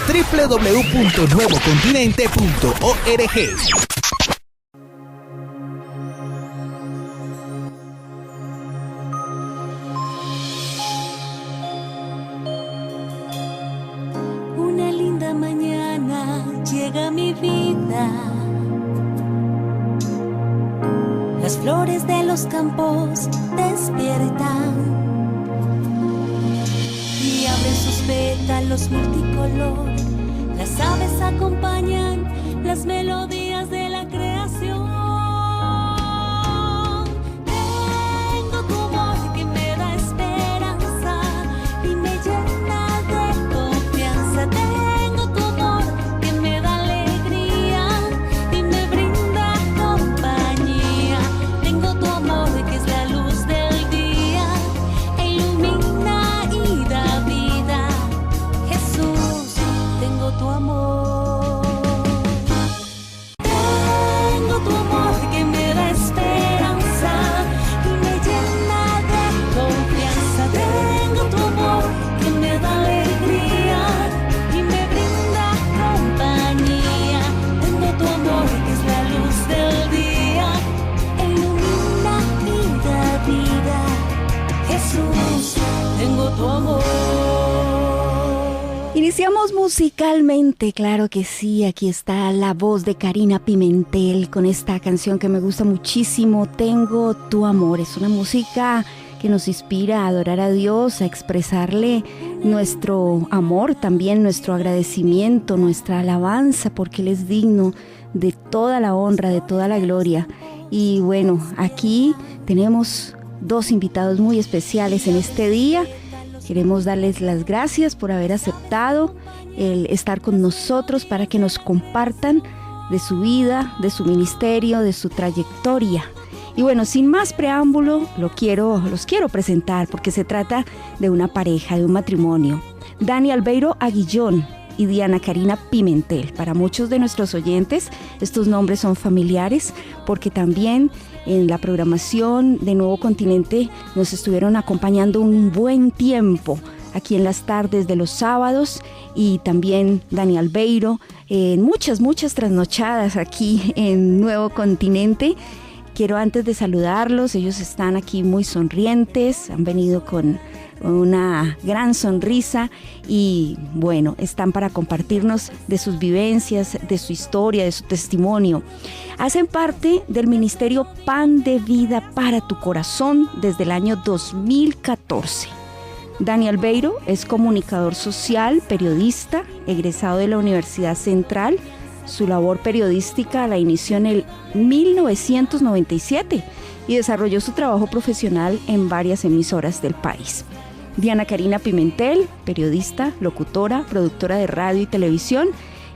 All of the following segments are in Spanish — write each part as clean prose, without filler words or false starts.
www.nuevocontinente.org. Una linda mañana llega a mi vida. Las flores de los campos despiertan y abren sus pétalos multicolor. Las aves acompañan las melodías de la creación. Tengo tu amor que me da esperanza y me llena de confianza. Tengo tu amor que me da alegría y me brinda compañía. Tengo tu amor que es la luz del día e ilumina y da vida. Jesús, tengo tu amor. Tengo tu amor que me da esperanza y me llena de confianza. Tengo tu amor que me da alegría y me brinda compañía. Tengo tu amor que es la luz del día e ilumina y da vida. Jesús, tengo tu amor. Iniciamos musicalmente, claro que sí, aquí está la voz de Karina Pimentel con esta canción que me gusta muchísimo, Tengo tu amor. Es una música que nos inspira a adorar a Dios, a expresarle nuestro amor, también nuestro agradecimiento, nuestra alabanza, porque Él es digno de toda la honra, de toda la gloria. Y bueno, aquí tenemos dos invitados muy especiales en este día. Queremos darles las gracias por haber aceptado el estar con nosotros para que nos compartan de su vida, de su ministerio, de su trayectoria. Y bueno, sin más preámbulo, los quiero presentar porque se trata de una pareja, de un matrimonio. Dani Albeiro Aguillón y Diana Karina Pimentel. Para muchos de nuestros oyentes, estos nombres son familiares porque también en la programación de Nuevo Continente nos estuvieron acompañando un buen tiempo aquí en las tardes de los sábados, y también Dani Albeiro en muchas trasnochadas aquí en Nuevo Continente. Quiero, antes de saludarlos, ellos están aquí muy sonrientes, han venido con una gran sonrisa y bueno, están para compartirnos de sus vivencias, de su historia, de su testimonio. Hacen parte del ministerio Pan de Vida para tu Corazón desde el año 2014. Dani Albeiro es comunicador social, periodista, egresado de la Universidad Central. Su labor periodística la inició en el 1997 y desarrolló su trabajo profesional en varias emisoras del país. Diana Karina Pimentel, periodista, locutora, productora de radio y televisión,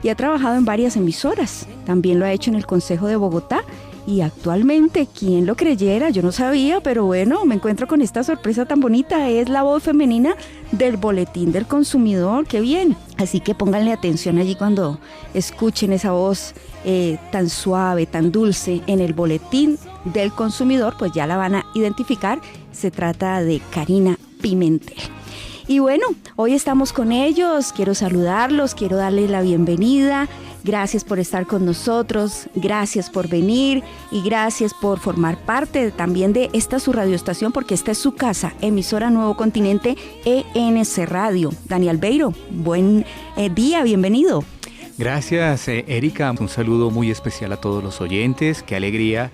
y ha trabajado en varias emisoras. También lo ha hecho en el Consejo de Bogotá y actualmente, ¿quién lo creyera? Yo no sabía, pero bueno, me encuentro con esta sorpresa tan bonita. Es la voz femenina del Boletín del Consumidor. ¡Qué bien! Así que pónganle atención allí cuando escuchen esa voz tan suave, tan dulce en el Boletín del Consumidor, pues ya la van a identificar. Se trata de Karina Pimentel. Y bueno, hoy estamos con ellos, quiero saludarlos, quiero darles la bienvenida. Gracias por estar con nosotros, gracias por venir y gracias por formar parte también de esta su radioestación, porque esta es su casa, emisora Nuevo Continente ENC Radio. Dani Albeiro, buen día, bienvenido. Gracias, Erika. Un saludo muy especial a todos los oyentes. Qué alegría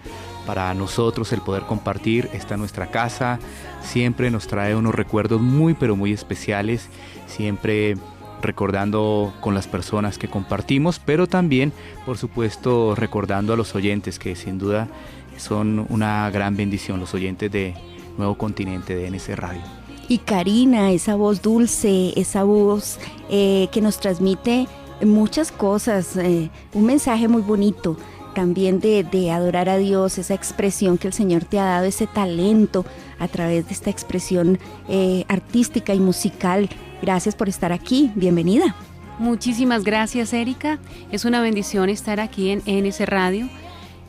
para nosotros el poder compartir esta nuestra casa. Siempre nos trae unos recuerdos muy especiales, siempre recordando con las personas que compartimos, pero también, por supuesto, recordando a los oyentes, que sin duda son una gran bendición, los oyentes de Nuevo Continente, de NC Radio. Y Karina, esa voz dulce, esa voz que nos transmite muchas cosas, un mensaje muy bonito, también de adorar a Dios, esa expresión que el Señor te ha dado, ese talento a través de esta expresión artística y musical. Gracias por estar aquí, bienvenida. Muchísimas gracias, Erika. Es una bendición estar aquí en NC Radio.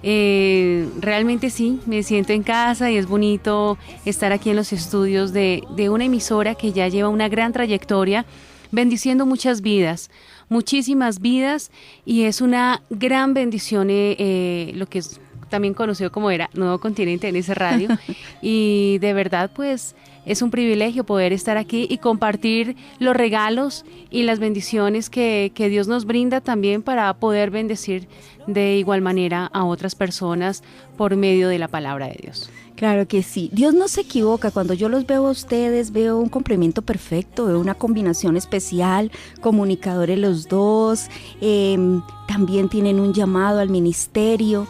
Realmente sí, me siento en casa y es bonito estar aquí en los estudios de una emisora que ya lleva una gran trayectoria. bendiciendo muchas vidas, muchísimas vidas, y es una gran bendición lo que es también conocido como era Nuevo Continente en ese radio, y de verdad pues es un privilegio poder estar aquí y compartir los regalos y las bendiciones que Dios nos brinda también para poder bendecir de igual manera a otras personas por medio de la palabra de Dios. Claro que sí. Dios no se equivoca. Cuando yo los veo a ustedes, veo un complemento perfecto, veo una combinación especial, comunicadores los dos, también tienen un llamado al ministerio.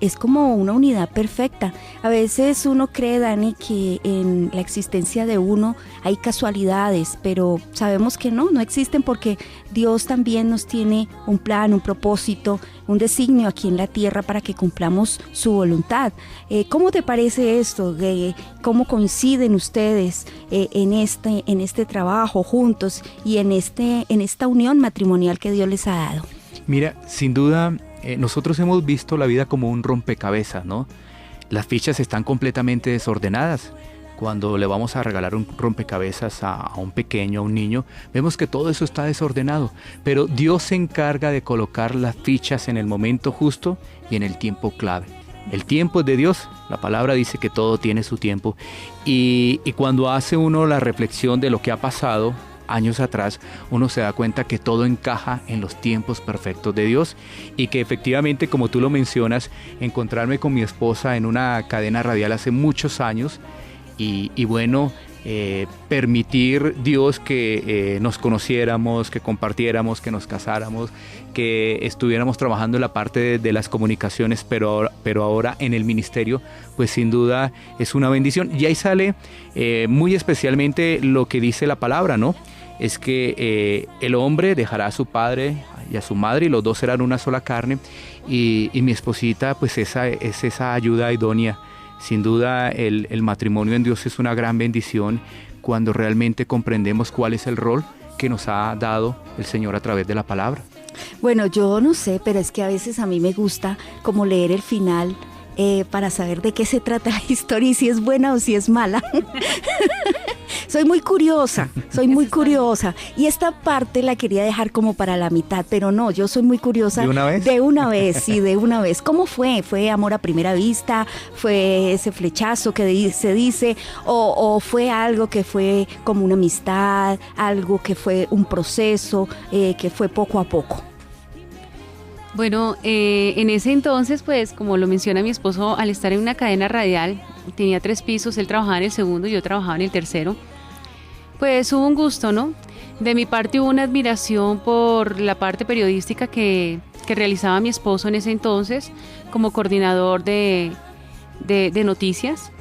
Es como una unidad perfecta. A veces uno cree, Dani, que en la existencia de uno hay casualidades, pero sabemos que no existen, porque Dios también nos tiene un plan, un propósito, un designio aquí en la tierra para que cumplamos su voluntad. ¿Cómo te parece esto? ¿Cómo coinciden ustedes en este trabajo juntos y en esta unión matrimonial que Dios les ha dado? Mira, sin duda, nosotros hemos visto la vida como un rompecabezas, ¿no? Las fichas están completamente desordenadas. Cuando le vamos a regalar un rompecabezas a un pequeño, a un niño, vemos que todo eso está desordenado. Pero Dios se encarga de colocar las fichas en el momento justo y en el tiempo clave. El tiempo es de Dios. La palabra dice que todo tiene su tiempo. Y cuando hace uno la reflexión de lo que ha pasado años atrás, uno se da cuenta que todo encaja en los tiempos perfectos de Dios, y que efectivamente, como tú lo mencionas, encontrarme con mi esposa en una cadena radial hace muchos años y bueno, permitir Dios que nos conociéramos, que compartiéramos, que nos casáramos, que estuviéramos trabajando en la parte de las comunicaciones, pero ahora en el ministerio, pues sin duda es una bendición. Y ahí sale muy especialmente lo que dice la palabra, ¿no? Es que el hombre dejará a su padre y a su madre, y los dos serán una sola carne, y mi esposita pues es esa ayuda idónea. Sin duda el matrimonio en Dios es una gran bendición cuando realmente comprendemos cuál es el rol que nos ha dado el Señor a través de la palabra. Bueno, yo no sé, pero es que a veces a mí me gusta como leer el final para saber de qué se trata la historia y si es buena o si es mala. Soy muy curiosa. Y esta parte la quería dejar como para la mitad, pero no, yo soy muy curiosa. ¿De una vez? De una vez, sí, de una vez. ¿Cómo fue? ¿Fue amor a primera vista? ¿Fue ese flechazo que se dice? ¿O fue algo que fue como una amistad? ¿Algo que fue un proceso que fue poco a poco? Bueno, en ese entonces, pues, como lo menciona mi esposo, al estar en una cadena radial, tenía 3 pisos, él trabajaba en el segundo y yo trabajaba en el tercero, pues hubo un gusto, ¿no? De mi parte hubo una admiración por la parte periodística que realizaba mi esposo en ese entonces, como coordinador de noticias,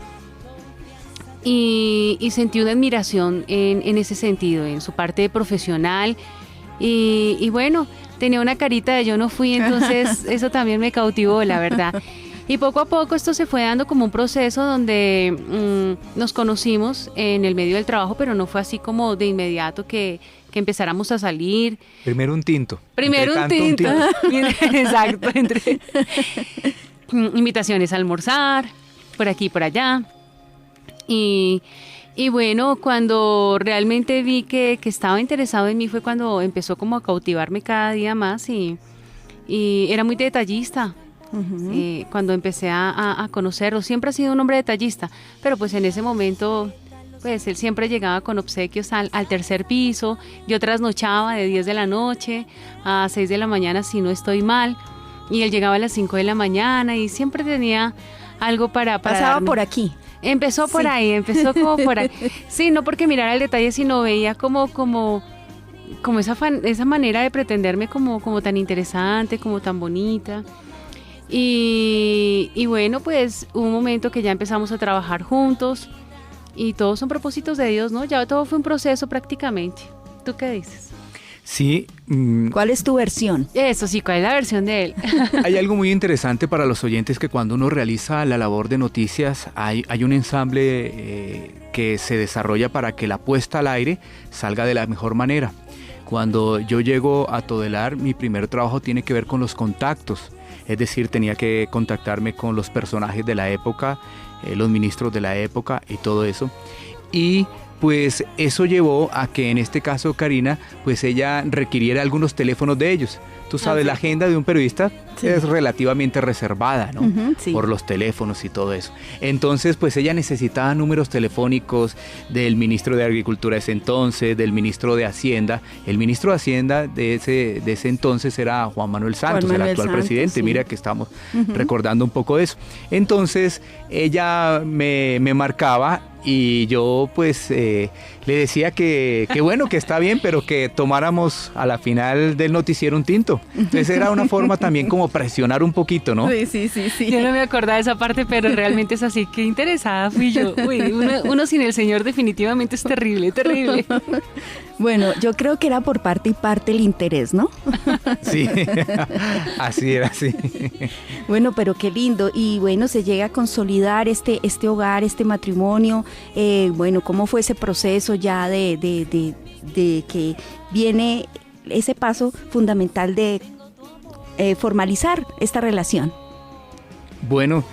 y sentí una admiración en ese sentido, en su parte profesional, y bueno, tenía una carita de yo no fui, entonces eso también me cautivó, la verdad. Y poco a poco esto se fue dando como un proceso donde nos conocimos en el medio del trabajo, pero no fue así como de inmediato que empezáramos a salir. Primero un tinto. Exacto, entre invitaciones a almorzar, por aquí y por allá. Y bueno, cuando realmente vi que estaba interesado en mí fue cuando empezó como a cautivarme cada día más, y era muy detallista. Uh-huh. Cuando empecé a conocerlo, siempre ha sido un hombre detallista, pero pues en ese momento pues él siempre llegaba con obsequios al tercer piso. Yo trasnochaba de 10 de la noche a 6 de la mañana si no estoy mal, y él llegaba a las 5 de la mañana y siempre tenía algo para pasaba darme. Por aquí. Empezó por ahí, empezó como por ahí. Sí, no porque mirara el detalle, sino veía como esa manera de pretenderme como tan interesante, como tan bonita. Y bueno, pues hubo un momento que ya empezamos a trabajar juntos, y todos son propósitos de Dios, ¿no? Ya todo fue un proceso prácticamente. ¿Tú qué dices? Sí. ¿Cuál es tu versión? Eso sí, ¿cuál es la versión de él? Hay algo muy interesante para los oyentes, que cuando uno realiza la labor de noticias hay un ensamble que se desarrolla para que la puesta al aire salga de la mejor manera. Cuando yo llego a Todelar, mi primer trabajo tiene que ver con los contactos. Es decir, tenía que contactarme con los personajes de la época, los ministros de la época y todo eso. Y pues eso llevó a que en este caso Karina, pues ella requiriera algunos teléfonos de ellos. Tú sabes, la agenda de un periodista es relativamente reservada, ¿no? Sí. Por los teléfonos y todo eso. Entonces, pues ella necesitaba números telefónicos del ministro de Agricultura de ese entonces, del ministro de Hacienda. El ministro de Hacienda de ese entonces era Juan Manuel Santos, el actual presidente. Sí. Mira que estamos recordando un poco de eso. Entonces, ella me marcaba y yo pues le decía que bueno, que está bien, pero que tomáramos a la final del noticiero un tinto. Entonces era una forma también como presionar un poquito, ¿no? Sí. Yo no me acordaba de esa parte, pero realmente es así. Qué interesada fui yo. Uy, uno sin el Señor definitivamente es terrible, terrible. Bueno, yo creo que era por parte y parte el interés, ¿no? Sí, así era, sí. Bueno, pero qué lindo. Y bueno, se llega a consolidar este hogar, este matrimonio. Bueno, ¿cómo fue ese proceso ya de que viene ese paso fundamental de formalizar esta relación? Bueno,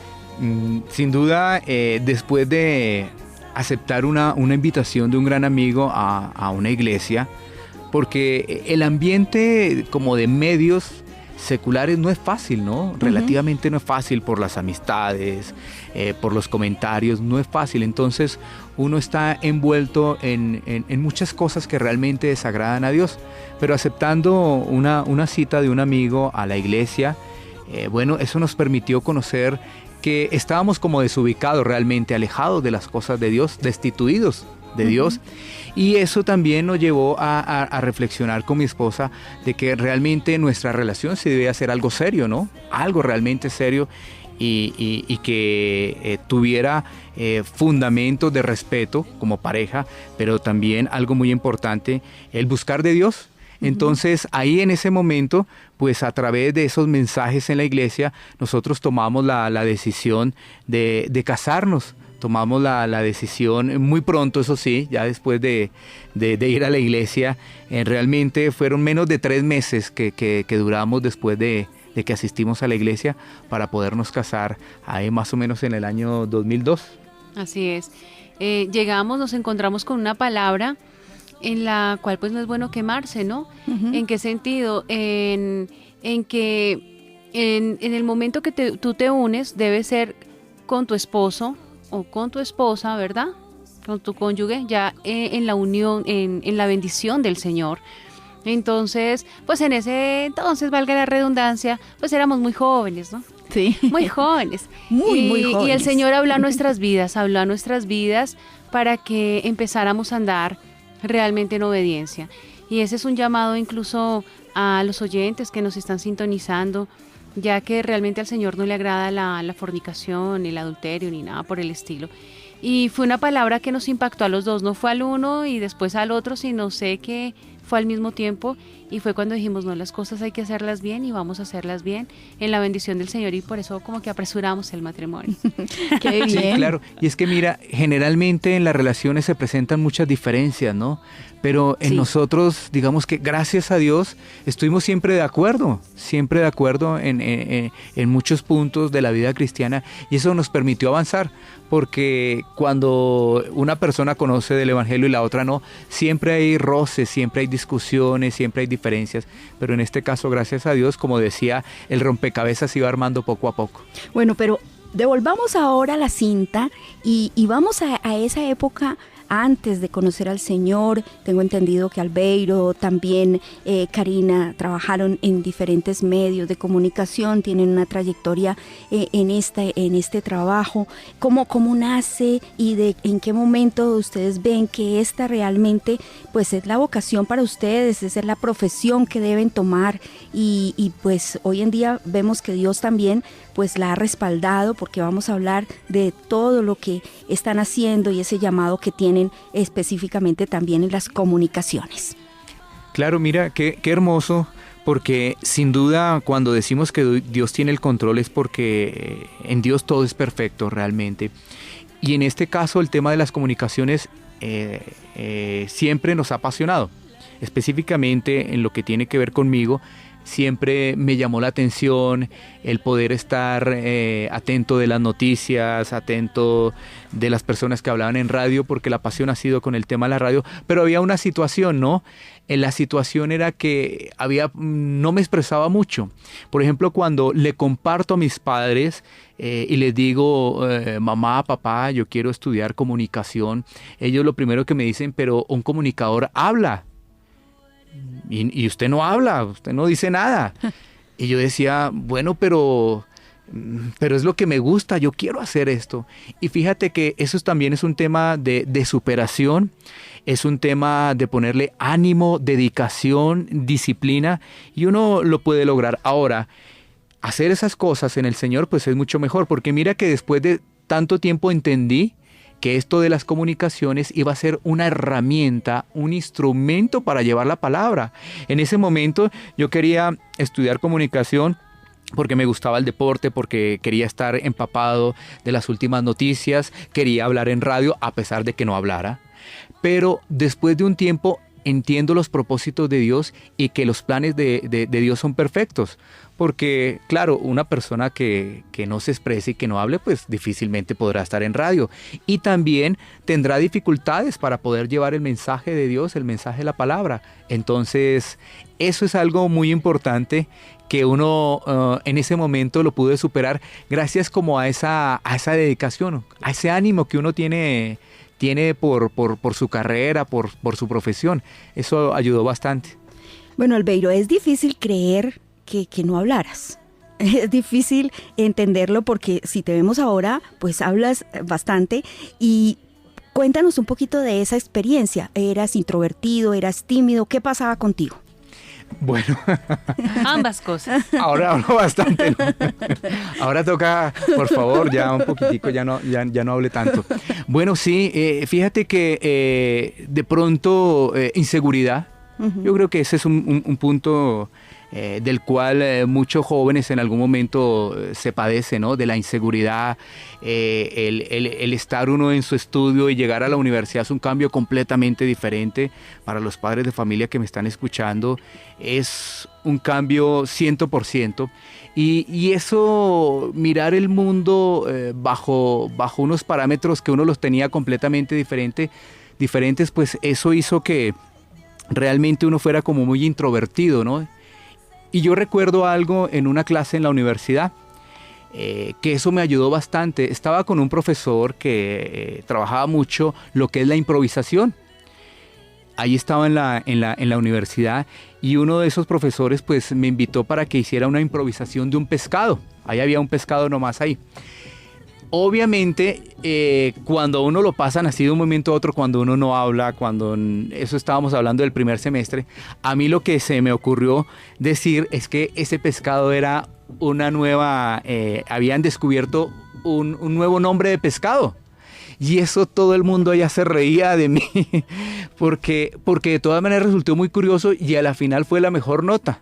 sin duda, después de aceptar una invitación de un gran amigo a una iglesia, porque el ambiente como de medios seculares no es fácil, ¿no? Relativamente no es fácil por las amistades, por los comentarios, no es fácil. Entonces uno está envuelto en muchas cosas que realmente desagradan a Dios. Pero aceptando una cita de un amigo a la iglesia, bueno, eso nos permitió conocer que estábamos como desubicados realmente, alejados de las cosas de Dios, destituidos de Dios. Y eso también nos llevó a reflexionar con mi esposa de que realmente nuestra relación se debía hacer algo serio, ¿no? Algo realmente serio y que tuviera fundamentos de respeto como pareja, pero también algo muy importante, el buscar de Dios. Entonces ahí en ese momento, pues a través de esos mensajes en la iglesia, nosotros tomamos la decisión de casarnos. Tomamos la decisión muy pronto, eso sí, ya después de ir a la iglesia. Realmente fueron menos de 3 meses que duramos después de que asistimos a la iglesia para podernos casar ahí más o menos en el año 2002. Así es. Llegamos, nos encontramos con una palabra en la cual pues no es bueno quemarse, ¿no? ¿En qué sentido? En que en el momento que tú te unes debe ser con tu esposo o con tu esposa, ¿verdad? Con tu cónyuge, ya en la unión, en la bendición del Señor. Entonces, pues en ese entonces, valga la redundancia, pues éramos muy jóvenes, ¿no? Sí. Muy jóvenes. Muy jóvenes. Y el Señor habló a nuestras vidas para que empezáramos a andar realmente en obediencia. Y ese es un llamado incluso a los oyentes que nos están sintonizando, ya que realmente al Señor no le agrada la fornicación, ni el adulterio, ni nada por el estilo. Y fue una palabra que nos impactó a los dos, no fue al uno y después al otro, sino sé que fue al mismo tiempo, y fue cuando dijimos, no, las cosas hay que hacerlas bien y vamos a hacerlas bien en la bendición del Señor, y por eso como que apresuramos el matrimonio. Qué bien. Sí, claro. Y es que mira, generalmente en las relaciones se presentan muchas diferencias, ¿no? Pero en nosotros, digamos que gracias a Dios, estuvimos siempre de acuerdo en muchos puntos de la vida cristiana, y eso nos permitió avanzar, porque cuando una persona conoce del Evangelio y la otra no, siempre hay roces, siempre hay discusiones, siempre hay diferencias, pero en este caso, gracias a Dios, como decía, el rompecabezas se iba armando poco a poco. Bueno, pero devolvamos ahora la cinta y vamos a esa época antes de conocer al Señor. Tengo entendido que Albeiro, también Karina, trabajaron en diferentes medios de comunicación, tienen una trayectoria en este trabajo. ¿Cómo nace y en qué momento ustedes ven que esta realmente pues es la vocación para ustedes, es la profesión que deben tomar? Y pues hoy en día vemos que Dios también pues la ha respaldado, porque vamos a hablar de todo lo que están haciendo y ese llamado que tienen específicamente también en las comunicaciones. Claro, mira, qué hermoso, porque sin duda cuando decimos que Dios tiene el control es porque en Dios todo es perfecto realmente. Y en este caso el tema de las comunicaciones siempre nos ha apasionado, específicamente en lo que tiene que ver conmigo. siempre me llamó la atención el poder estar atento de las noticias, atento de las personas que hablaban en radio, porque la pasión ha sido con el tema de la radio, pero había una situación, ¿no? La situación era que no me expresaba mucho. Por ejemplo, cuando le comparto a mis padres y les digo, mamá, papá, yo quiero estudiar comunicación, ellos lo primero que me dicen, pero un comunicador habla. Y usted no habla, usted no dice nada. Y yo decía, bueno, pero es lo que me gusta, yo quiero hacer esto. Y fíjate que eso también es un tema de superación, es un tema de ponerle ánimo, dedicación, disciplina, y uno lo puede lograr. Ahora, hacer esas cosas en el Señor pues es mucho mejor, porque mira que después de tanto tiempo entendí que esto de las comunicaciones iba a ser una herramienta, un instrumento para llevar la palabra. En ese momento yo quería estudiar comunicación porque me gustaba el deporte, porque quería estar empapado de las últimas noticias, quería hablar en radio a pesar de que no hablara. Pero después de un tiempo entiendo los propósitos de Dios y que los planes de Dios son perfectos. Porque, claro, una persona que no se exprese y que no hable, pues difícilmente podrá estar en radio. Y también tendrá dificultades para poder llevar el mensaje de Dios, el mensaje de la palabra. Entonces, eso es algo muy importante que uno en ese momento lo pude superar gracias como a esa dedicación, a ese ánimo que uno tiene por su carrera, por su profesión. Eso ayudó bastante. Bueno, Albeiro, es difícil creer que no hablaras. Es difícil entenderlo porque si te vemos ahora, pues hablas bastante. Y cuéntanos un poquito de esa experiencia. ¿Eras introvertido? ¿Eras tímido? ¿Qué pasaba contigo? Bueno, Ambas cosas. ahora hablo bastante, ¿no? Ahora toca, por favor, ya un poquitico, ya no hable tanto. Bueno, sí, fíjate que de pronto inseguridad. Uh-huh. Yo creo que ese es un punto del cual muchos jóvenes en algún momento se padecen, ¿no? De la inseguridad, el estar uno en su estudio y llegar a la universidad es un cambio completamente diferente. Para los padres de familia que me están escuchando, es un cambio 100%. Y eso, mirar el mundo bajo unos parámetros que uno los tenía completamente diferentes, pues eso hizo que realmente uno fuera como muy introvertido, ¿no? Y yo recuerdo algo en una clase en la universidad, que eso me ayudó bastante. Estaba con un profesor que trabajaba mucho lo que es la improvisación. Ahí estaba en la universidad y uno de esos profesores pues me invitó para que hiciera una improvisación de un pescado. Ahí había un pescado nomás ahí. Obviamente, cuando uno lo pasan así de un momento a otro, cuando uno no habla, eso estábamos hablando del primer semestre, a mí lo que se me ocurrió decir es que ese pescado era habían descubierto un nuevo nombre de pescado. Y eso todo el mundo ya se reía de mí, porque de todas maneras resultó muy curioso y a la final fue la mejor nota.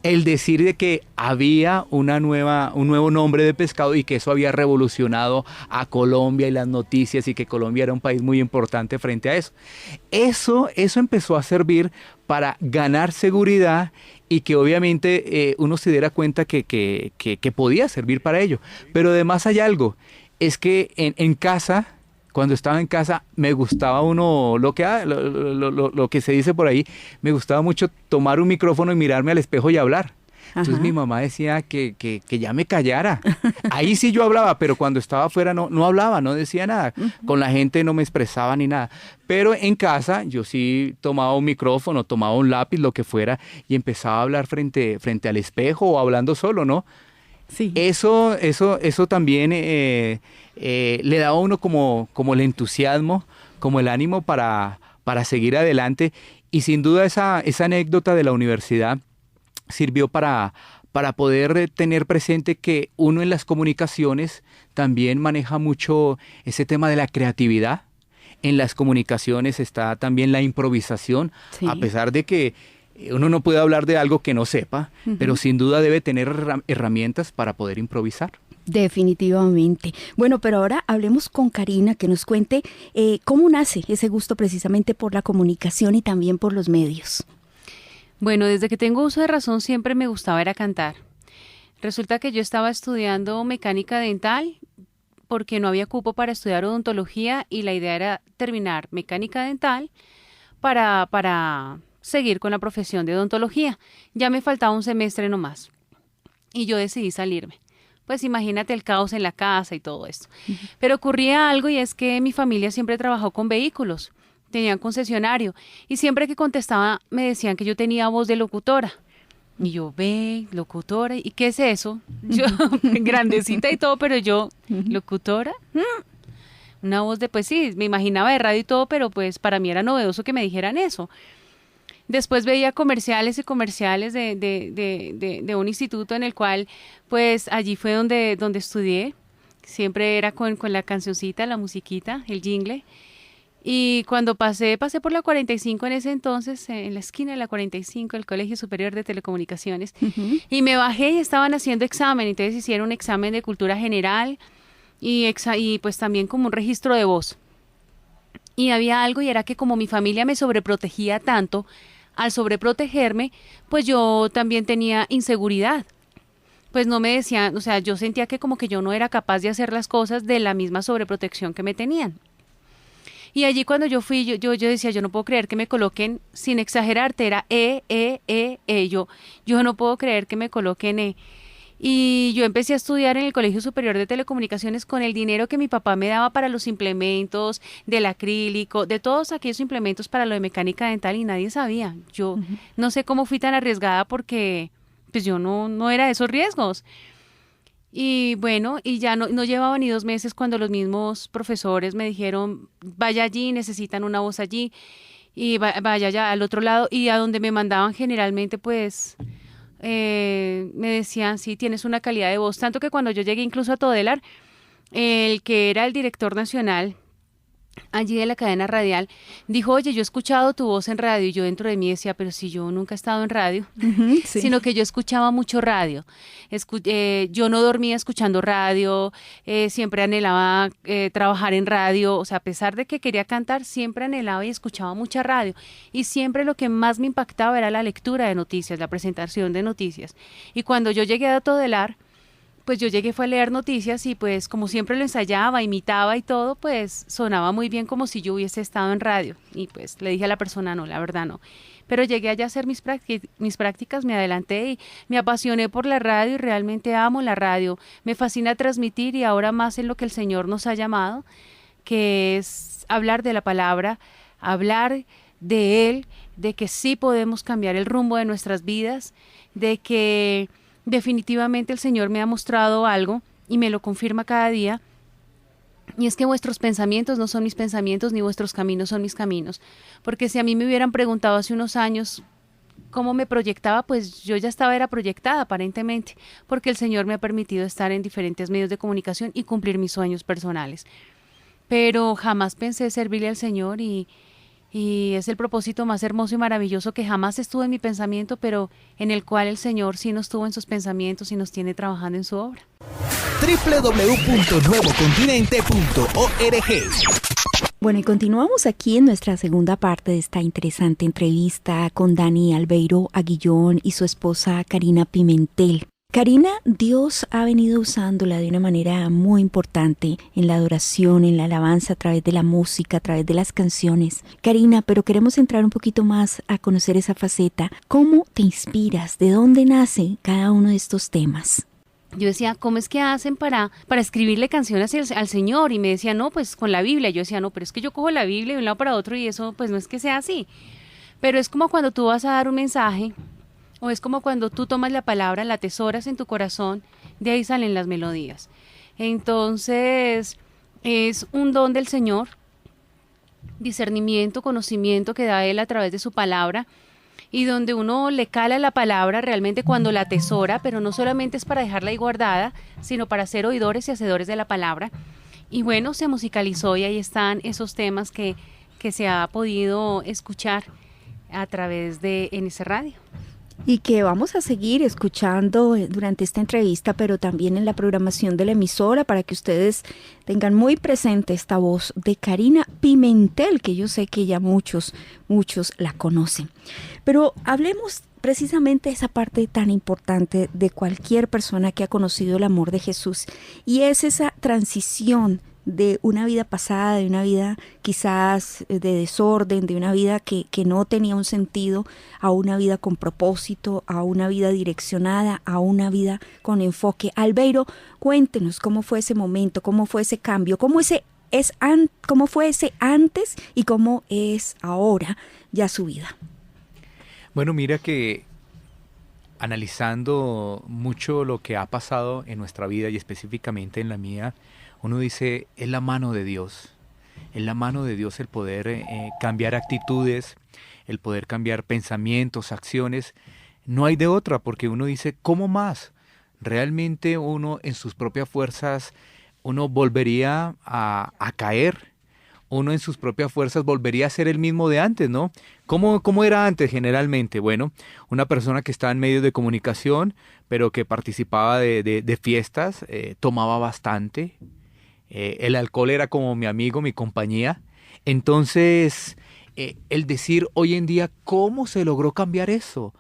El decir de que había un nuevo nombre de pescado y que eso había revolucionado a Colombia y las noticias y que Colombia era un país muy importante frente a eso. Eso empezó a servir para ganar seguridad y que obviamente uno se diera cuenta que podía servir para ello. Pero además hay algo, es que en casa, cuando estaba en casa, me gustaba lo que se dice por ahí, me gustaba mucho tomar un micrófono y mirarme al espejo y hablar. Entonces mi mamá decía que ya me callara. Ahí sí yo hablaba, pero cuando estaba afuera no hablaba, no decía nada. Con la gente no me expresaba ni nada. Pero en casa yo sí tomaba un micrófono, tomaba un lápiz, lo que fuera, y empezaba a hablar frente al espejo o hablando solo, ¿no? Sí. Eso también le daba a uno como el entusiasmo, como el ánimo para seguir adelante. Y sin duda esa anécdota de la universidad sirvió para poder tener presente que uno en las comunicaciones también maneja mucho ese tema de la creatividad. En las comunicaciones está también la improvisación, sí. A pesar de que uno no puede hablar de algo que no sepa, pero sin duda debe tener herramientas para poder improvisar. Definitivamente. Bueno, pero ahora hablemos con Karina, que nos cuente cómo nace ese gusto precisamente por la comunicación y también por los medios. Bueno, desde que tengo uso de razón siempre me gustaba era cantar. Resulta que yo estaba estudiando mecánica dental porque no había cupo para estudiar odontología y la idea era terminar mecánica dental para seguir con la profesión de odontología. Ya me faltaba un semestre nomás y yo decidí salirme. Pues imagínate el caos en la casa y todo esto. Pero ocurría algo y es que mi familia siempre trabajó con vehículos, tenían concesionario y siempre que contestaba me decían que yo tenía voz de locutora. Y yo, ve, locutora, ¿y qué es eso? Yo, grandecita y todo, pero yo, ¿locutora? Una voz de, pues sí, me imaginaba de radio y todo, pero pues para mí era novedoso que me dijeran eso. Después veía comerciales y comerciales de un instituto en el cual, pues allí fue donde estudié. Siempre era con la cancioncita, la musiquita, el jingle. Y cuando pasé por la 45 en ese entonces, en la esquina de la 45, el Colegio Superior de Telecomunicaciones, y me bajé y estaban haciendo examen, entonces hicieron un examen de cultura general y pues también como un registro de voz. Y había algo y era que como mi familia me sobreprotegía tanto, al sobreprotegerme, pues yo también tenía inseguridad. Pues no me decían, o sea, yo sentía que como que yo no era capaz de hacer las cosas de la misma sobreprotección que me tenían. Y allí cuando yo fui, yo decía, yo no puedo creer que me coloquen, sin exagerarte, era yo no puedo creer que me coloquen Y yo empecé a estudiar en el Colegio Superior de Telecomunicaciones con el dinero que mi papá me daba para los implementos, del acrílico, de todos aquellos implementos para lo de mecánica dental y nadie sabía. Yo no sé cómo fui tan arriesgada porque pues yo no era de esos riesgos. Y bueno, y ya no llevaba ni 2 meses cuando los mismos profesores me dijeron, vaya allí, necesitan una voz allí, y vaya allá al otro lado, y a donde me mandaban generalmente, pues, me decían, sí, tienes una calidad de voz, tanto que cuando yo llegué incluso a Todelar, el que era el director nacional allí de la cadena radial, dijo, oye, yo he escuchado tu voz en radio, y yo dentro de mí decía, pero si yo nunca he estado en radio, Sí. sino que yo escuchaba mucho radio, yo no dormía escuchando radio, siempre anhelaba trabajar en radio, o sea, a pesar de que quería cantar, siempre anhelaba y escuchaba mucha radio, y siempre lo que más me impactaba era la lectura de noticias, la presentación de noticias, y cuando yo llegué a Todelar, pues yo fue a leer noticias y pues como siempre lo ensayaba, imitaba y todo, pues sonaba muy bien como si yo hubiese estado en radio. Y pues le dije a la persona, no, la verdad no. Pero llegué allá a hacer mis prácticas, me adelanté y me apasioné por la radio y realmente amo la radio. Me fascina transmitir y ahora más en lo que el Señor nos ha llamado, que es hablar de la palabra, hablar de Él, de que sí podemos cambiar el rumbo de nuestras vidas, de que definitivamente el Señor me ha mostrado algo y me lo confirma cada día, y es que vuestros pensamientos no son mis pensamientos ni vuestros caminos son mis caminos, porque si a mí me hubieran preguntado hace unos años cómo me proyectaba, pues yo ya era proyectada aparentemente, porque el Señor me ha permitido estar en diferentes medios de comunicación y cumplir mis sueños personales, pero jamás pensé servirle al Señor y es el propósito más hermoso y maravilloso que jamás estuvo en mi pensamiento, pero en el cual el Señor sí nos tuvo en sus pensamientos y nos tiene trabajando en su obra. www.nuevocontinente.org. Bueno, y continuamos aquí en nuestra segunda parte de esta interesante entrevista con Dani Albeiro Aguillón y su esposa Karina Pimentel. Karina, Dios ha venido usándola de una manera muy importante en la adoración, en la alabanza, a través de la música, a través de las canciones. Karina, pero queremos entrar un poquito más a conocer esa faceta. ¿Cómo te inspiras? ¿De dónde nace cada uno de estos temas? Yo decía, ¿cómo es que hacen para escribirle canciones al Señor? Y me decía, no, pues con la Biblia. Yo decía, no, pero es que yo cojo la Biblia de un lado para otro y eso pues no es que sea así. Pero es como cuando tú vas a dar un mensaje, o es como cuando tú tomas la palabra, la atesoras en tu corazón, de ahí salen las melodías. Entonces, es un don del Señor, discernimiento, conocimiento que da Él a través de su palabra, y donde uno le cala la palabra realmente cuando la atesora, pero no solamente es para dejarla ahí guardada, sino para ser oidores y hacedores de la palabra. Y bueno, se musicalizó y ahí están esos temas que se ha podido escuchar a través de NS Radio. Y que vamos a seguir escuchando durante esta entrevista, pero también en la programación de la emisora, para que ustedes tengan muy presente esta voz de Karina Pimentel, que yo sé que ya muchos la conocen. Pero hablemos precisamente esa parte tan importante de cualquier persona que ha conocido el amor de Jesús, y es esa transición de una vida pasada, de una vida quizás de desorden, de una vida que no tenía un sentido, a una vida con propósito, a una vida direccionada, a una vida con enfoque. Albeiro, cuéntenos cómo fue ese momento, cómo fue ese cambio, cómo fue ese antes y cómo es ahora ya su vida. Bueno, mira que analizando mucho lo que ha pasado en nuestra vida y específicamente en la mía, uno dice, es la mano de Dios. Es la mano de Dios el poder cambiar actitudes, el poder cambiar pensamientos, acciones. No hay de otra, porque uno dice, ¿cómo más? Realmente uno en sus propias fuerzas, uno volvería a caer. Uno en sus propias fuerzas volvería a ser el mismo de antes, ¿no? ¿Cómo era antes generalmente? Bueno, una persona que estaba en medios de comunicación, pero que participaba de fiestas, tomaba bastante. El alcohol era como mi amigo, mi compañía. Entonces, el decir hoy en día, ¿cómo se logró cambiar eso?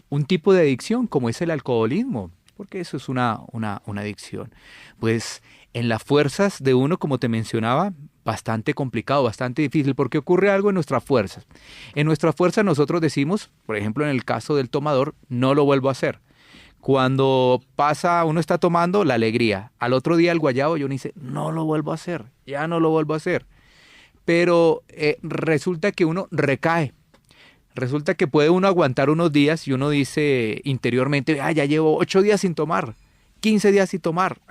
Un tipo de adicción como es el alcoholismo, porque eso es una adicción. Pues en las fuerzas de uno, como te mencionaba, bastante complicado, bastante difícil, porque ocurre algo en nuestras fuerzas. En nuestras fuerzas nosotros decimos, por ejemplo, en el caso del tomador, no lo vuelvo a hacer. Cuando uno está tomando, la alegría. Al otro día el guayabo, yo dice, no lo vuelvo a hacer, ya no lo vuelvo a hacer. Pero resulta que uno recae. Resulta que puede uno aguantar unos días y uno dice interiormente, ya llevo 8 días sin tomar, 15 días sin tomar.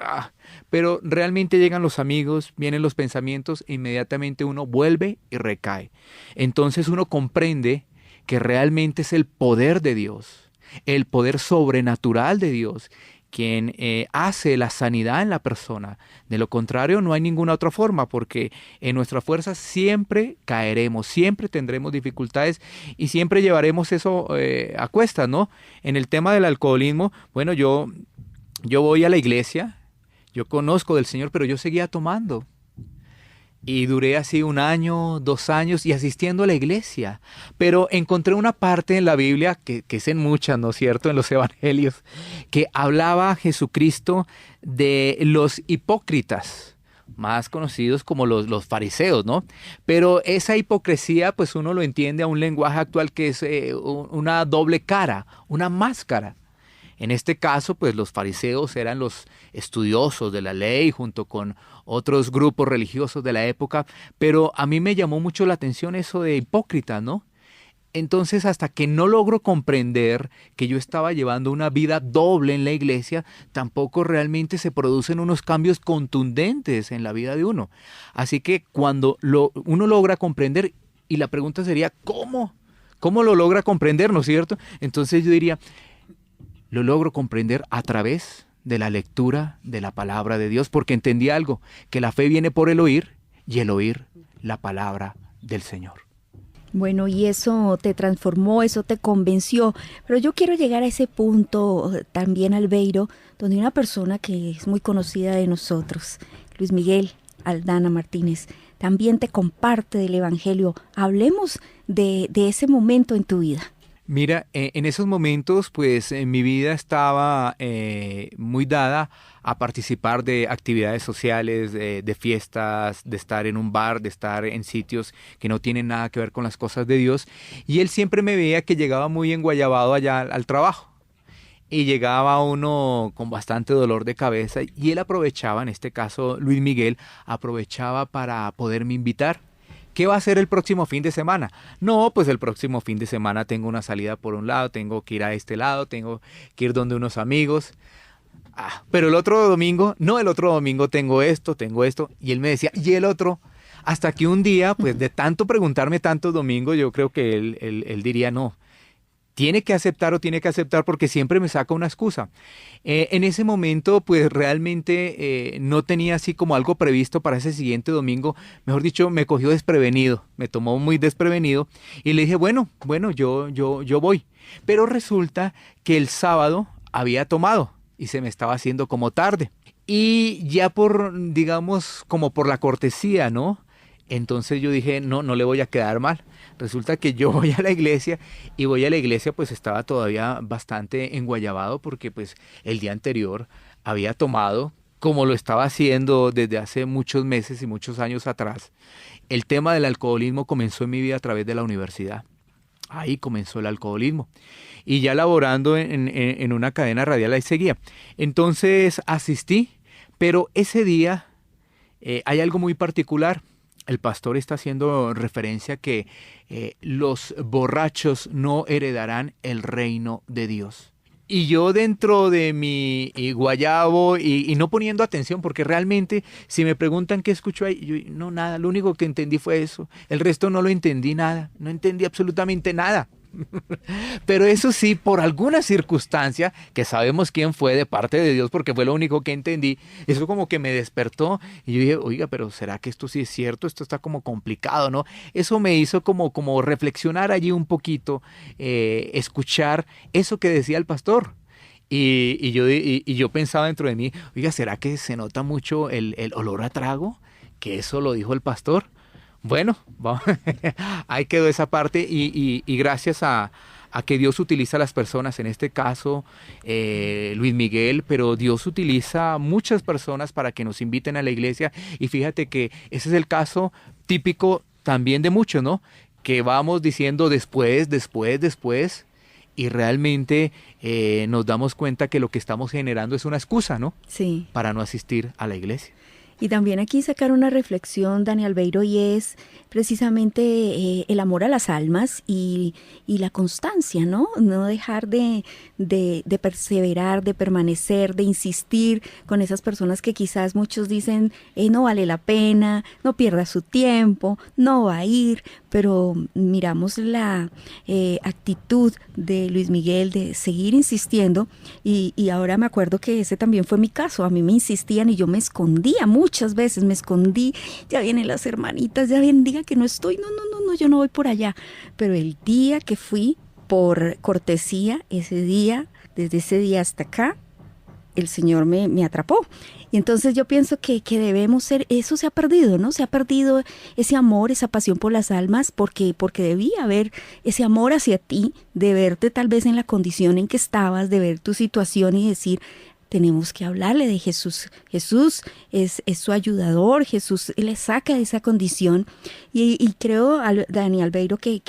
Pero realmente llegan los amigos, vienen los pensamientos e inmediatamente uno vuelve y recae. Entonces uno comprende que realmente es el poder de Dios, el poder sobrenatural de Dios, quien hace la sanidad en la persona. De lo contrario, no hay ninguna otra forma, porque en nuestras fuerzas siempre caeremos, siempre tendremos dificultades y siempre llevaremos eso a cuestas, ¿no? En el tema del alcoholismo, bueno, yo voy a la iglesia, yo conozco del Señor, pero yo seguía tomando. Y duré así 1 año, 2 años y asistiendo a la iglesia. Pero encontré una parte en la Biblia, que es en muchas, ¿no es cierto?, en los evangelios, que hablaba Jesucristo de los hipócritas, más conocidos como los fariseos, ¿no? Pero esa hipocresía, pues uno lo entiende a un lenguaje actual que es una doble cara, una máscara. En este caso, pues los fariseos eran los estudiosos de la ley junto con otros grupos religiosos de la época, pero a mí me llamó mucho la atención eso de hipócrita, ¿no? Entonces, hasta que no logro comprender que yo estaba llevando una vida doble en la iglesia, tampoco realmente se producen unos cambios contundentes en la vida de uno. Así que cuando uno logra comprender, y la pregunta sería, ¿cómo? ¿Cómo lo logra comprender, no es cierto? Entonces yo diría, lo logro comprender a través de la lectura de la palabra de Dios, porque entendí algo, que la fe viene por el oír y el oír la palabra del Señor. Bueno, y eso te transformó, eso te convenció, pero yo quiero llegar a ese punto también, Albeiro, donde una persona que es muy conocida de nosotros, Luis Miguel Aldana Martínez, también te comparte del Evangelio. Hablemos de ese momento en tu vida. Mira, en esos momentos, pues mi vida estaba muy dada a participar de actividades sociales, de fiestas, de estar en un bar, de estar en sitios que no tienen nada que ver con las cosas de Dios. Y él siempre me veía que llegaba muy enguayabado allá al trabajo. Y llegaba uno con bastante dolor de cabeza y él aprovechaba, en este caso Luis Miguel, aprovechaba para poderme invitar. ¿Qué va a hacer el próximo fin de semana? No, pues el próximo fin de semana tengo una salida por un lado, tengo que ir a este lado, tengo que ir donde unos amigos. Pero el otro domingo, el otro domingo tengo esto. Y él me decía, ¿y el otro? Hasta que un día, pues de tanto preguntarme tantos domingos, yo creo que él diría, no, tiene que aceptar porque siempre me saca una excusa. En ese momento, pues realmente no tenía así como algo previsto para ese siguiente domingo. Mejor dicho, me cogió desprevenido, me tomó muy desprevenido y le dije, bueno, yo voy. Pero resulta que el sábado había tomado y se me estaba haciendo como tarde. Y ya digamos, como por la cortesía, ¿no? Entonces yo dije, no le voy a quedar mal. Resulta que yo voy a la iglesia y voy a la iglesia pues estaba todavía bastante enguayabado porque pues el día anterior había tomado, como lo estaba haciendo desde hace muchos meses y muchos años atrás. El tema del alcoholismo comenzó en mi vida a través de la universidad. Ahí comenzó el alcoholismo. Y ya laborando en una cadena radial ahí seguía. Entonces asistí, pero ese día hay algo muy particular. El pastor está haciendo referencia que los borrachos no heredarán el reino de Dios. Y yo dentro de mi guayabo y no poniendo atención, porque realmente si me preguntan qué escucho ahí, yo no, nada, lo único que entendí fue eso. El resto no lo entendí nada, no entendí absolutamente nada. Pero eso sí, por alguna circunstancia, que sabemos quién fue de parte de Dios, porque fue lo único que entendí, eso como que me despertó y yo dije, oiga, pero ¿será que esto sí es cierto? Esto está como complicado, ¿no? Eso me hizo como reflexionar allí un poquito, escuchar eso que decía el pastor. Y yo pensaba dentro de mí, oiga, ¿será que se nota mucho el olor a trago? Que eso lo dijo el pastor. Bueno, ahí quedó esa parte y gracias a que Dios utiliza a las personas, en este caso Luis Miguel, pero Dios utiliza muchas personas para que nos inviten a la iglesia y fíjate que ese es el caso típico también de muchos, ¿no? Que vamos diciendo después y realmente nos damos cuenta que lo que estamos generando es una excusa, ¿no? Sí. Para no asistir a la iglesia. Y también aquí sacar una reflexión, Dani Albeiro, y es precisamente el amor a las almas y la constancia, ¿no? No dejar de perseverar, de permanecer, de insistir con esas personas que quizás muchos dicen no vale la pena, no pierda su tiempo, no va a ir, pero miramos la actitud de Luis Miguel de seguir insistiendo y ahora me acuerdo que ese también fue mi caso. A mí me insistían y yo me escondía muchas veces, me escondí, ya vienen las hermanitas, ya vienen, diga que no estoy, no, yo no voy por allá. Pero el día que fui, por cortesía, ese día, desde ese día hasta acá, el Señor me atrapó. Y entonces yo pienso que debemos ser, eso se ha perdido, ¿no? Se ha perdido ese amor, esa pasión por las almas, porque debía haber ese amor hacia ti, de verte tal vez en la condición en que estabas, de ver tu situación y decir, tenemos que hablarle de Jesús. Jesús es su ayudador, Jesús le saca de esa condición. Y creo, Dani Albeiro, que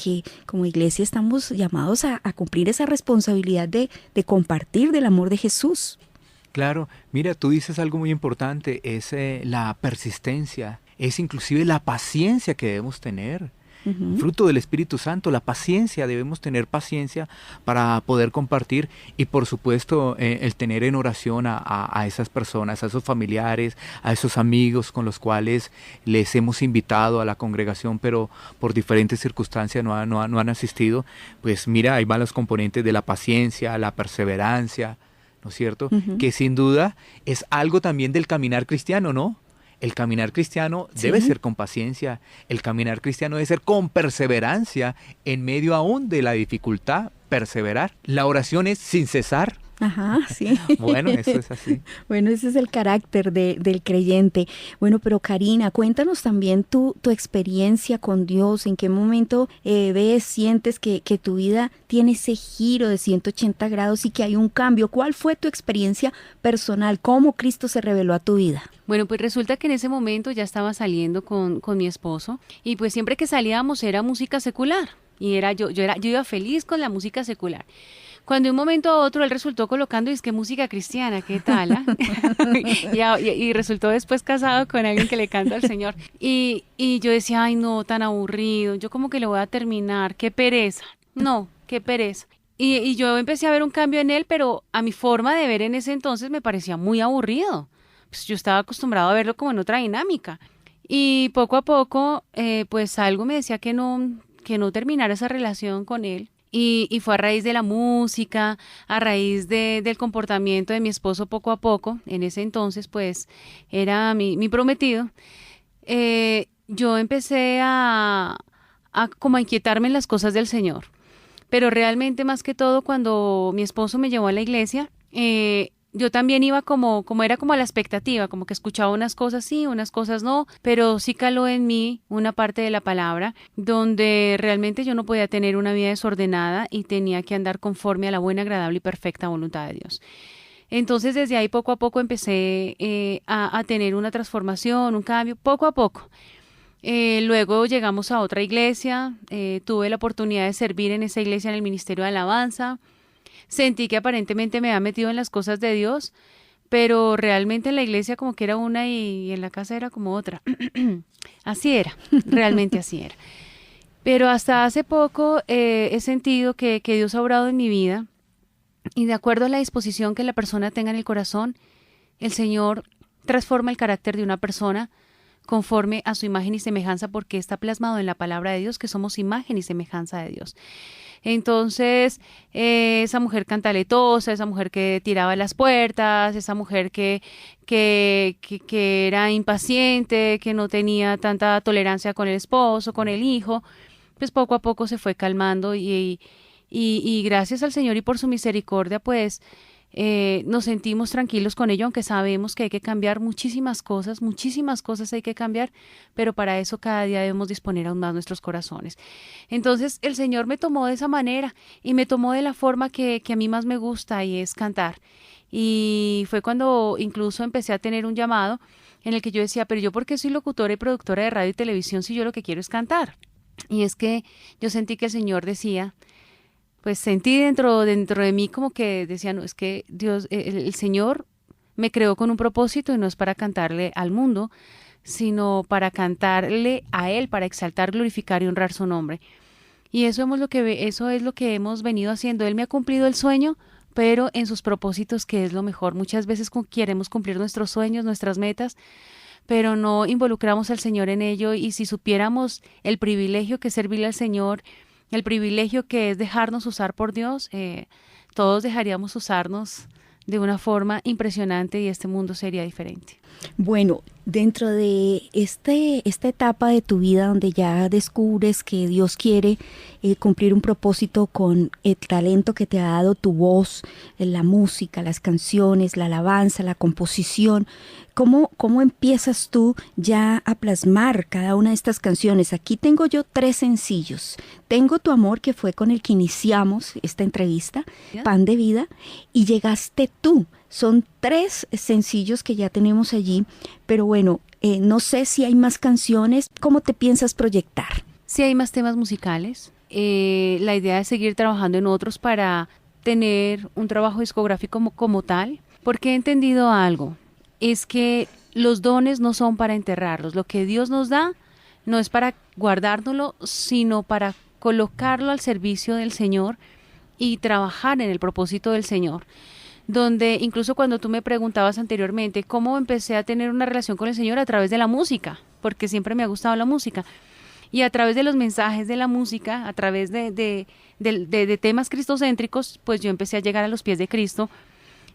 como iglesia estamos llamados a cumplir esa responsabilidad de compartir del amor de Jesús. Claro, mira, tú dices algo muy importante, es la persistencia, es inclusive la paciencia que debemos tener. Uh-huh. Fruto del Espíritu Santo, la paciencia, debemos tener paciencia para poder compartir y por supuesto el tener en oración a esas personas, a esos familiares, a esos amigos con los cuales les hemos invitado a la congregación pero por diferentes circunstancias no han asistido. Pues mira, ahí van los componentes de la paciencia, la perseverancia, ¿no es cierto? Uh-huh. Que sin duda es algo también del caminar cristiano, ¿no? El caminar cristiano debe ser con paciencia, el caminar cristiano debe ser con perseverancia, en medio aún de la dificultad, perseverar. La oración es sin cesar. Ajá, sí. Bueno, eso es así. Bueno, ese es el carácter del creyente. Bueno, pero Karina, cuéntanos también tu experiencia con Dios. ¿En qué momento sientes que tu vida tiene ese giro de 180 grados y que hay un cambio? ¿Cuál fue tu experiencia personal? ¿Cómo Cristo se reveló a tu vida? Bueno, pues resulta que en ese momento ya estaba saliendo con mi esposo y pues siempre que salíamos era música secular y yo iba feliz con la música secular. Cuando de un momento a otro él resultó colocando, es que música cristiana, ¿qué tal? y resultó después casado con alguien que le canta al Señor. Y yo decía, ay no, tan aburrido, yo como que lo voy a terminar, qué pereza. No, qué pereza. Y yo empecé a ver un cambio en él, pero a mi forma de ver en ese entonces me parecía muy aburrido. Pues yo estaba acostumbrado a verlo como en otra dinámica. Y poco a poco, pues algo me decía que no terminara esa relación con él. Y fue a raíz de la música, a raíz del comportamiento de mi esposo poco a poco. En ese entonces, pues, era mi prometido. Yo empecé a como a inquietarme en las cosas del Señor. Pero realmente, más que todo, cuando mi esposo me llevó a la iglesia, yo también iba como era como a la expectativa, como que escuchaba unas cosas sí, unas cosas no, pero sí caló en mí una parte de la palabra donde realmente yo no podía tener una vida desordenada y tenía que andar conforme a la buena, agradable y perfecta voluntad de Dios. Entonces desde ahí poco a poco empecé a tener una transformación, un cambio, poco a poco. Luego llegamos a otra iglesia, tuve la oportunidad de servir en esa iglesia en el Ministerio de Alabanza. Sentí que aparentemente me había metido en las cosas de Dios, pero realmente en la iglesia como que era una y en la casa era como otra. Así era, realmente así era. Pero hasta hace poco he sentido que Dios ha obrado en mi vida y de acuerdo a la disposición que la persona tenga en el corazón, el Señor transforma el carácter de una persona conforme a su imagen y semejanza porque está plasmado en la palabra de Dios que somos imagen y semejanza de Dios. Entonces, esa mujer cantaletosa, esa mujer que tiraba las puertas, esa mujer que era impaciente, que no tenía tanta tolerancia con el esposo, con el hijo, pues poco a poco se fue calmando y gracias al Señor y por su misericordia, pues nos sentimos tranquilos con ello, aunque sabemos que hay que cambiar muchísimas cosas hay que cambiar, pero para eso cada día debemos disponer aún más nuestros corazones. Entonces el Señor me tomó de esa manera y me tomó de la forma que a mí más me gusta y es cantar. Y fue cuando incluso empecé a tener un llamado en el que yo decía, pero yo ¿por qué soy locutora y productora de radio y televisión si yo lo que quiero es cantar? Y es que yo sentí que el Señor decía, pues sentí dentro de mí como que decía, no, es que Dios, el Señor me creó con un propósito y no es para cantarle al mundo, sino para cantarle a Él, para exaltar, glorificar y honrar su nombre. Y eso es lo que hemos venido haciendo. Él me ha cumplido el sueño, pero en sus propósitos, que es lo mejor. Muchas veces queremos cumplir nuestros sueños, nuestras metas, pero no involucramos al Señor en ello. Y si supiéramos el privilegio que es servirle al Señor, el privilegio que es dejarnos usar por Dios, todos dejaríamos usarnos de una forma impresionante y este mundo sería diferente. Bueno, dentro de esta etapa de tu vida donde ya descubres que Dios quiere cumplir un propósito con el talento que te ha dado tu voz, la música, las canciones, la alabanza, la composición, ¿cómo empiezas tú ya a plasmar cada una de estas canciones? Aquí tengo yo 3 sencillos. Tengo Tu Amor, que fue con el que iniciamos esta entrevista, Pan de Vida, y Llegaste Tú. Son 3 sencillos que ya tenemos allí, pero bueno, no sé si hay más canciones. ¿Cómo te piensas proyectar? Sí hay más temas musicales. La idea es seguir trabajando en otros para tener un trabajo discográfico como tal, porque he entendido algo, es que los dones no son para enterrarlos. Lo que Dios nos da no es para guardárnoslo, sino para colocarlo al servicio del Señor y trabajar en el propósito del Señor. Donde incluso cuando tú me preguntabas anteriormente cómo empecé a tener una relación con el Señor, a través de la música, porque siempre me ha gustado la música, y a través de los mensajes de la música, a través de temas cristocéntricos, pues yo empecé a llegar a los pies de Cristo,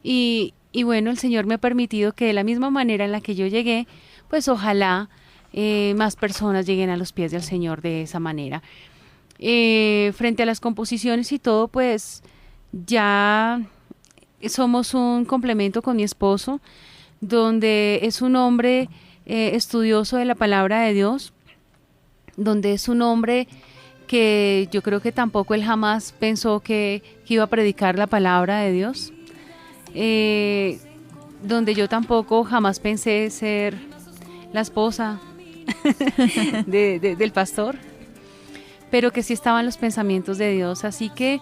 y bueno, el Señor me ha permitido que de la misma manera en la que yo llegué, pues ojalá más personas lleguen a los pies del Señor de esa manera. Frente a las composiciones y todo, pues ya somos un complemento con mi esposo, donde es un hombre estudioso de la palabra de Dios, donde es un hombre que yo creo que tampoco él jamás pensó que iba a predicar la palabra de Dios, donde yo tampoco jamás pensé ser la esposa del pastor, pero que sí estaban los pensamientos de Dios, así que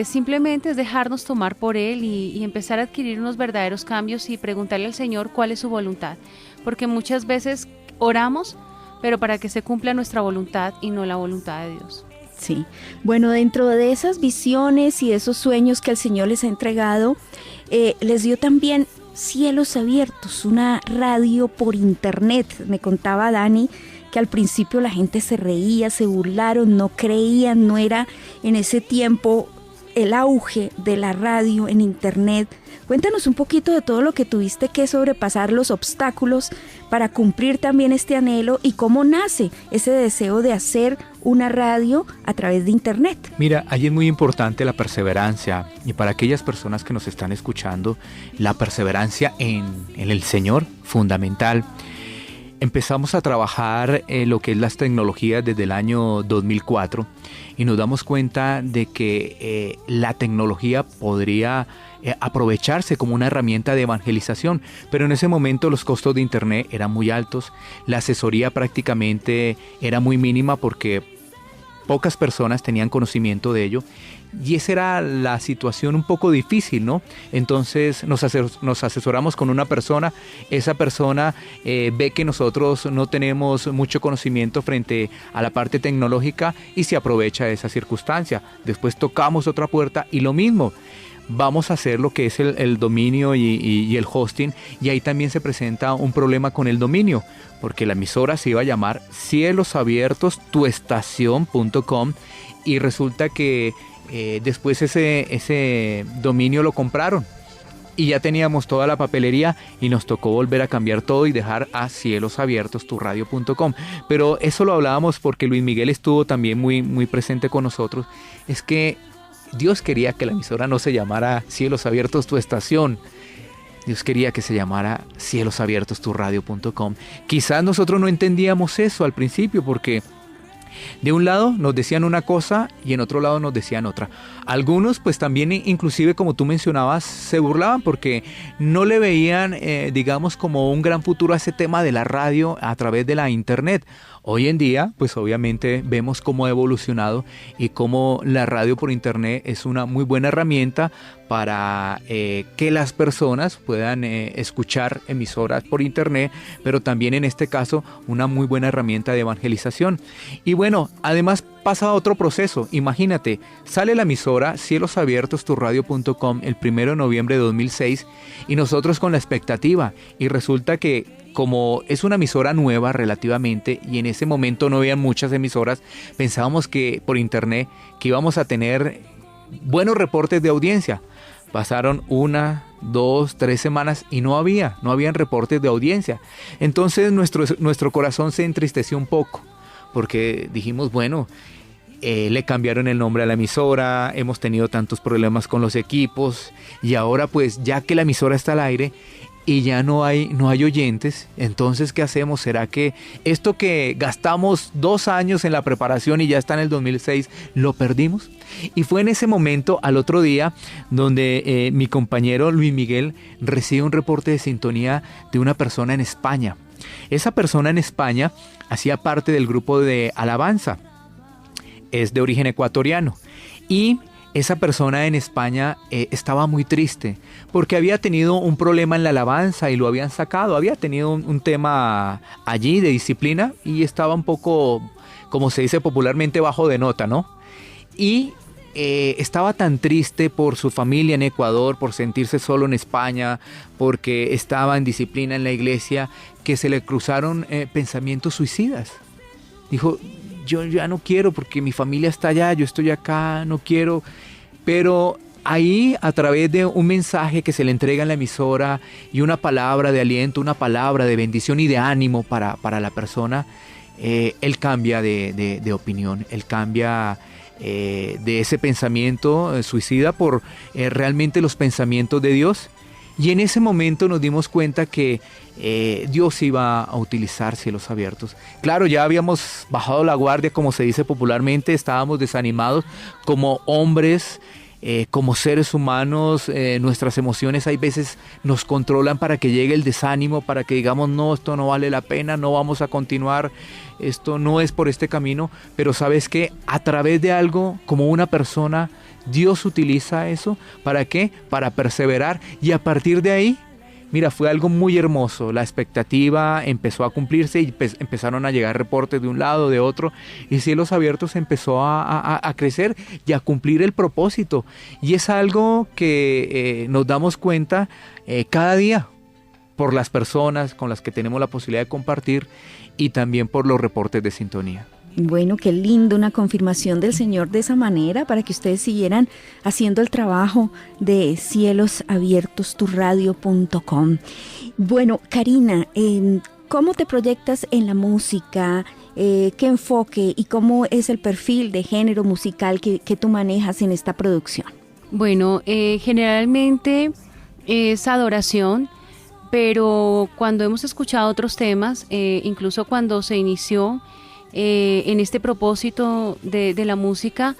simplemente es dejarnos tomar por Él y empezar a adquirir unos verdaderos cambios y preguntarle al Señor cuál es su voluntad, porque muchas veces oramos, pero para que se cumpla nuestra voluntad y no la voluntad de Dios. Sí, bueno, dentro de esas visiones y esos sueños que el Señor les ha entregado, les dio también cielos abiertos, una radio por internet. Me contaba Dani que al principio la gente se reía, se burlaron, no creían, no era en ese tiempo el auge de la radio en internet. Cuéntanos un poquito de todo lo que tuviste que sobrepasar, los obstáculos para cumplir también este anhelo y cómo nace ese deseo de hacer una radio a través de internet. Mira, ahí es muy importante la perseverancia, y para aquellas personas que nos están escuchando, la perseverancia en el Señor, fundamental. Empezamos a trabajar lo que es las tecnologías desde el año 2004 y nos damos cuenta de que la tecnología podría aprovecharse como una herramienta de evangelización, pero en ese momento los costos de internet eran muy altos, la asesoría prácticamente era muy mínima porque pocas personas tenían conocimiento de ello, y esa era la situación un poco difícil, ¿no? Entonces nos asesoramos con una persona, esa persona ve que nosotros no tenemos mucho conocimiento frente a la parte tecnológica y se aprovecha de esa circunstancia. Después tocamos otra puerta y lo mismo. Vamos a hacer lo que es el dominio y el hosting, y ahí también se presenta un problema con el dominio, porque la emisora se iba a llamar cielosabiertostuestacion.com y resulta que después ese dominio lo compraron y ya teníamos toda la papelería y nos tocó volver a cambiar todo y dejar a cielosabiertosturradio.com. Pero eso lo hablábamos porque Luis Miguel estuvo también muy, muy presente con nosotros. Es que Dios quería que la emisora no se llamara Cielos Abiertos Tu Estación. Dios quería que se llamara cielosabiertosturradio.com. Quizás nosotros no entendíamos eso al principio porque de un lado nos decían una cosa y en otro lado nos decían otra. Algunos pues también, inclusive como tú mencionabas, se burlaban porque no le veían digamos como un gran futuro a ese tema de la radio a través de la internet. Hoy en día pues obviamente vemos cómo ha evolucionado y cómo la radio por internet es una muy buena herramienta para que las personas puedan escuchar emisoras por internet, pero también en este caso una muy buena herramienta de evangelización. Y bueno, además pasa otro proceso. Imagínate, sale la emisora cielosabiertosturradio.com el 1 de noviembre de 2006 y nosotros con la expectativa, y resulta que como es una emisora nueva relativamente y en ese momento no había muchas emisoras, pensábamos que por internet que íbamos a tener buenos reportes de audiencia. Pasaron 1, 2, 3 semanas y no habían reportes de audiencia. Entonces nuestro corazón se entristeció un poco porque dijimos, bueno, le cambiaron el nombre a la emisora, hemos tenido tantos problemas con los equipos y ahora pues ya que la emisora está al aire y ya no hay oyentes, entonces ¿qué hacemos? ¿Será que esto que gastamos 2 años en la preparación y ya está en el 2006, lo perdimos? Y fue en ese momento, al otro día, donde mi compañero Luis Miguel recibe un reporte de sintonía de una persona en España. Esa persona en España hacía parte del grupo de alabanza, es de origen ecuatoriano, y esa persona en España estaba muy triste porque había tenido un problema en la alabanza y lo habían sacado. Había tenido un tema allí de disciplina y estaba un poco, como se dice popularmente, bajo de nota, ¿no? Y estaba tan triste por su familia en Ecuador, por sentirse solo en España, porque estaba en disciplina en la iglesia, que se le cruzaron pensamientos suicidas. Dijo, yo ya no quiero porque mi familia está allá, yo estoy acá, no quiero. Pero ahí, a través de un mensaje que se le entrega en la emisora y una palabra de aliento, una palabra de bendición y de ánimo para la persona, él cambia de opinión, él cambia de ese pensamiento suicida por realmente los pensamientos de Dios. Y en ese momento nos dimos cuenta que Dios iba a utilizar Cielos Abiertos. Claro, ya habíamos bajado la guardia, como se dice popularmente, estábamos desanimados como hombres, como seres humanos. Nuestras emociones hay veces nos controlan para que llegue el desánimo, para que digamos, no, esto no vale la pena, no vamos a continuar, esto no es por este camino. Pero ¿sabes qué? A través de algo, como una persona, Dios utiliza eso. ¿Para qué? Para perseverar. Y a partir de ahí, mira, fue algo muy hermoso. La expectativa empezó a cumplirse y empezaron a llegar reportes de un lado, de otro. Y Cielos Abiertos empezó a crecer y a cumplir el propósito. Y es algo que nos damos cuenta cada día por las personas con las que tenemos la posibilidad de compartir y también por los reportes de sintonía. Bueno, qué lindo, una confirmación del Señor de esa manera para que ustedes siguieran haciendo el trabajo de cielosabiertosturradio.com. Bueno, Karina, ¿cómo te proyectas en la música? ¿Qué enfoque y cómo es el perfil de género musical que tú manejas en esta producción? Bueno, generalmente es adoración, pero cuando hemos escuchado otros temas, incluso cuando se inició en este propósito de la música,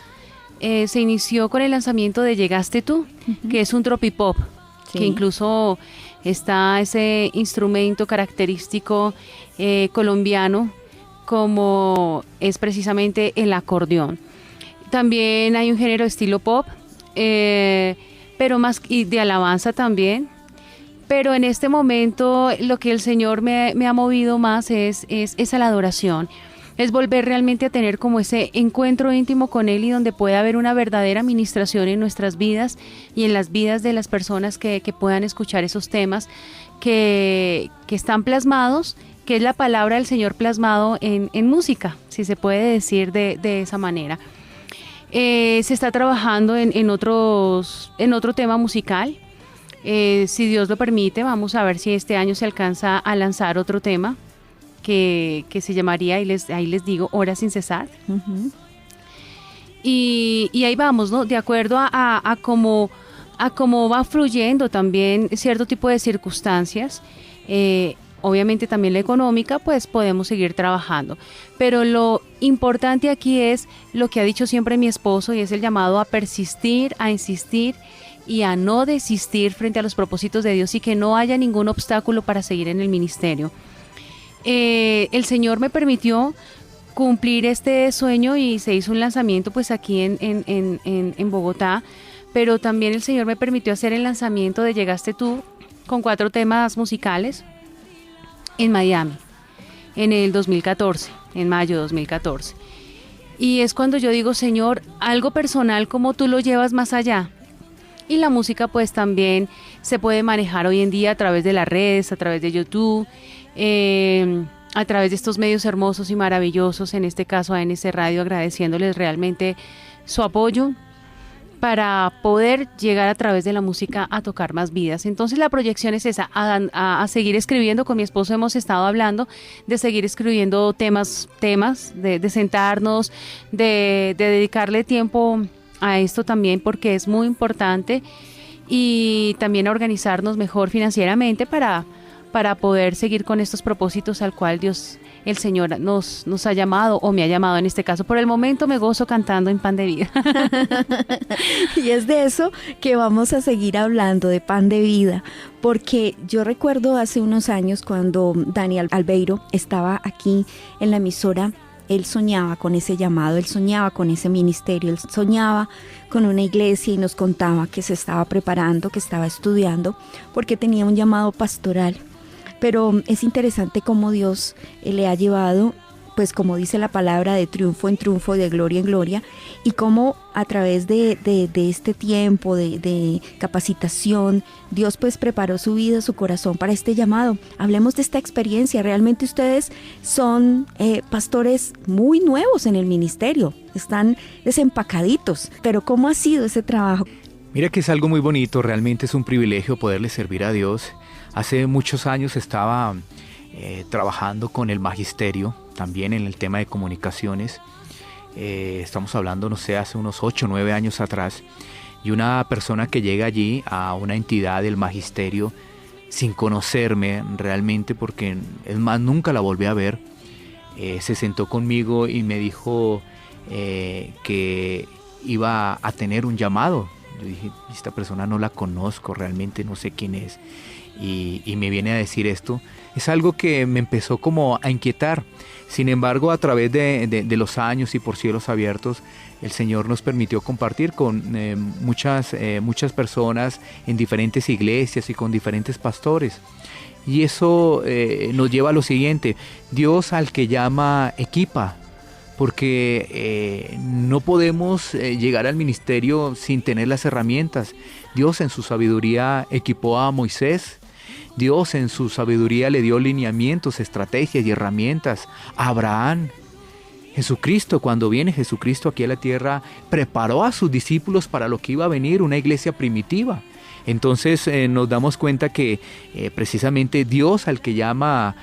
se inició con el lanzamiento de Llegaste Tú, que es un tropipop, Sí. que incluso está ese instrumento característico colombiano, como es precisamente el acordeón. También hay un género estilo pop, pero más y de alabanza también. Pero en este momento lo que el Señor me ha movido más es a la adoración. Es volver realmente a tener como ese encuentro íntimo con Él y donde pueda haber una verdadera administración en nuestras vidas y en las vidas de las personas que puedan escuchar esos temas que están plasmados, que es la palabra del Señor plasmado en música, si se puede decir de esa manera. Se está trabajando en otro tema musical. Si Dios lo permite, vamos a ver si este año se alcanza a lanzar otro tema que se llamaría, ahí les digo, Hora sin cesar. Uh-huh. Y ahí vamos, ¿no? De acuerdo a cómo va fluyendo también cierto tipo de circunstancias, obviamente también la económica, pues podemos seguir trabajando. Pero lo importante aquí es lo que ha dicho siempre mi esposo, y es el llamado a persistir, a insistir y a no desistir frente a los propósitos de Dios y que no haya ningún obstáculo para seguir en el ministerio. El Señor me permitió cumplir este sueño y se hizo un lanzamiento pues aquí en Bogotá, pero también el Señor me permitió hacer el lanzamiento de Llegaste Tú con 4 temas musicales en Miami en el 2014, en mayo de 2014. Y es cuando yo digo, Señor, algo personal, ¿cómo tú lo llevas más allá? Y la música pues también se puede manejar hoy en día a través de las redes, a través de YouTube, a través de estos medios hermosos y maravillosos, en este caso a NS Radio, agradeciéndoles realmente su apoyo para poder llegar a través de la música a tocar más vidas. Entonces la proyección es esa, a seguir escribiendo. Con mi esposo hemos estado hablando de seguir escribiendo temas de sentarnos, de dedicarle tiempo a esto también, porque es muy importante, y también a organizarnos mejor financieramente para poder seguir con estos propósitos al cual Dios, el Señor, nos ha llamado, o me ha llamado en este caso. Por el momento me gozo cantando en Pan de Vida. Y es de eso que vamos a seguir hablando, de Pan de Vida, porque yo recuerdo hace unos años cuando Daniel Albeiro estaba aquí en la emisora. Él soñaba con ese llamado, él soñaba con ese ministerio, él soñaba con una iglesia y nos contaba que se estaba preparando, que estaba estudiando, porque tenía un llamado pastoral. Pero es interesante cómo Dios le ha llevado, pues como dice la palabra, de triunfo en triunfo, de gloria en gloria, y cómo a través de este tiempo de capacitación, Dios pues preparó su vida, su corazón para este llamado. Hablemos de esta experiencia. Realmente ustedes son pastores muy nuevos en el ministerio, están desempacaditos, pero ¿cómo ha sido ese trabajo? Mira que es algo muy bonito, realmente es un privilegio poderle servir a Dios. Hace muchos años estaba trabajando con el magisterio, también en el tema de comunicaciones. Estamos hablando, no sé, hace unos 8 o 9 años atrás. Y una persona que llega allí a una entidad del magisterio sin conocerme realmente, porque es más, nunca la volví a ver, se sentó conmigo y me dijo que iba a tener un llamado. Yo dije, esta persona no la conozco, realmente no sé quién es. Y me viene a decir esto. Es algo que me empezó como a inquietar. Sin embargo, a través de los años y por cielos abiertos, el Señor nos permitió compartir con muchas personas en diferentes iglesias y con diferentes pastores. Y eso nos lleva a lo siguiente: Dios al que llama equipa, porque no podemos llegar al ministerio sin tener las herramientas. Dios en su sabiduría equipó a Moisés. Dios en su sabiduría le dio lineamientos, estrategias y herramientas a Abraham. Jesucristo, cuando viene Jesucristo aquí a la tierra, preparó a sus discípulos para lo que iba a venir, una iglesia primitiva. Entonces nos damos cuenta que precisamente Dios al que llama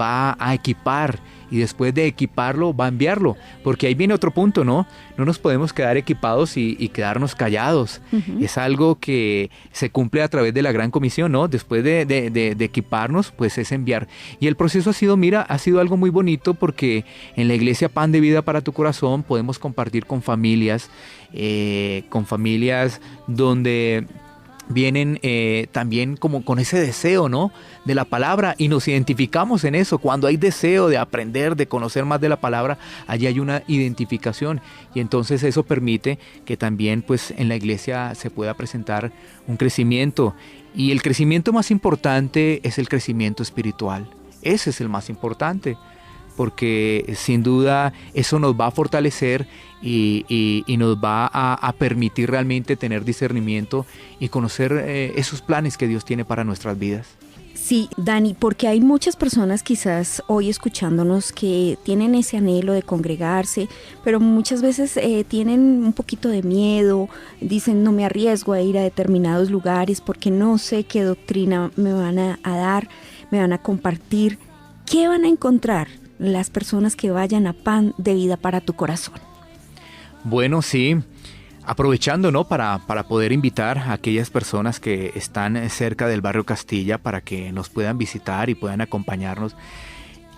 va a equipar, y después de equiparlo va a enviarlo, porque ahí viene otro punto, ¿no? No nos podemos quedar equipados y quedarnos callados. Es algo que se cumple a través de la Gran Comisión, ¿no? Después de equiparnos, pues es enviar. Y el proceso ha sido algo muy bonito, porque en la iglesia Pan de Vida para tu Corazón podemos compartir con familias donde vienen también como con ese deseo, ¿no?, de la palabra, y nos identificamos en eso. Cuando hay deseo de aprender, de conocer más de la palabra, allí hay una identificación, y entonces eso permite que también pues en la iglesia se pueda presentar un crecimiento, y el crecimiento más importante es el crecimiento espiritual. Ese es el más importante, porque sin duda eso nos va a fortalecer y nos va a permitir realmente tener discernimiento y conocer esos planes que Dios tiene para nuestras vidas. Sí, Dani, porque hay muchas personas quizás hoy escuchándonos que tienen ese anhelo de congregarse, pero muchas veces tienen un poquito de miedo, dicen no me arriesgo a ir a determinados lugares porque no sé qué doctrina me van a dar, me van a compartir. ¿Qué van a encontrar las personas que vayan a Pan de Vida para tu Corazón? Bueno, sí, aprovechando, ¿no?, para poder invitar a aquellas personas que están cerca del barrio Castilla para que nos puedan visitar y puedan acompañarnos.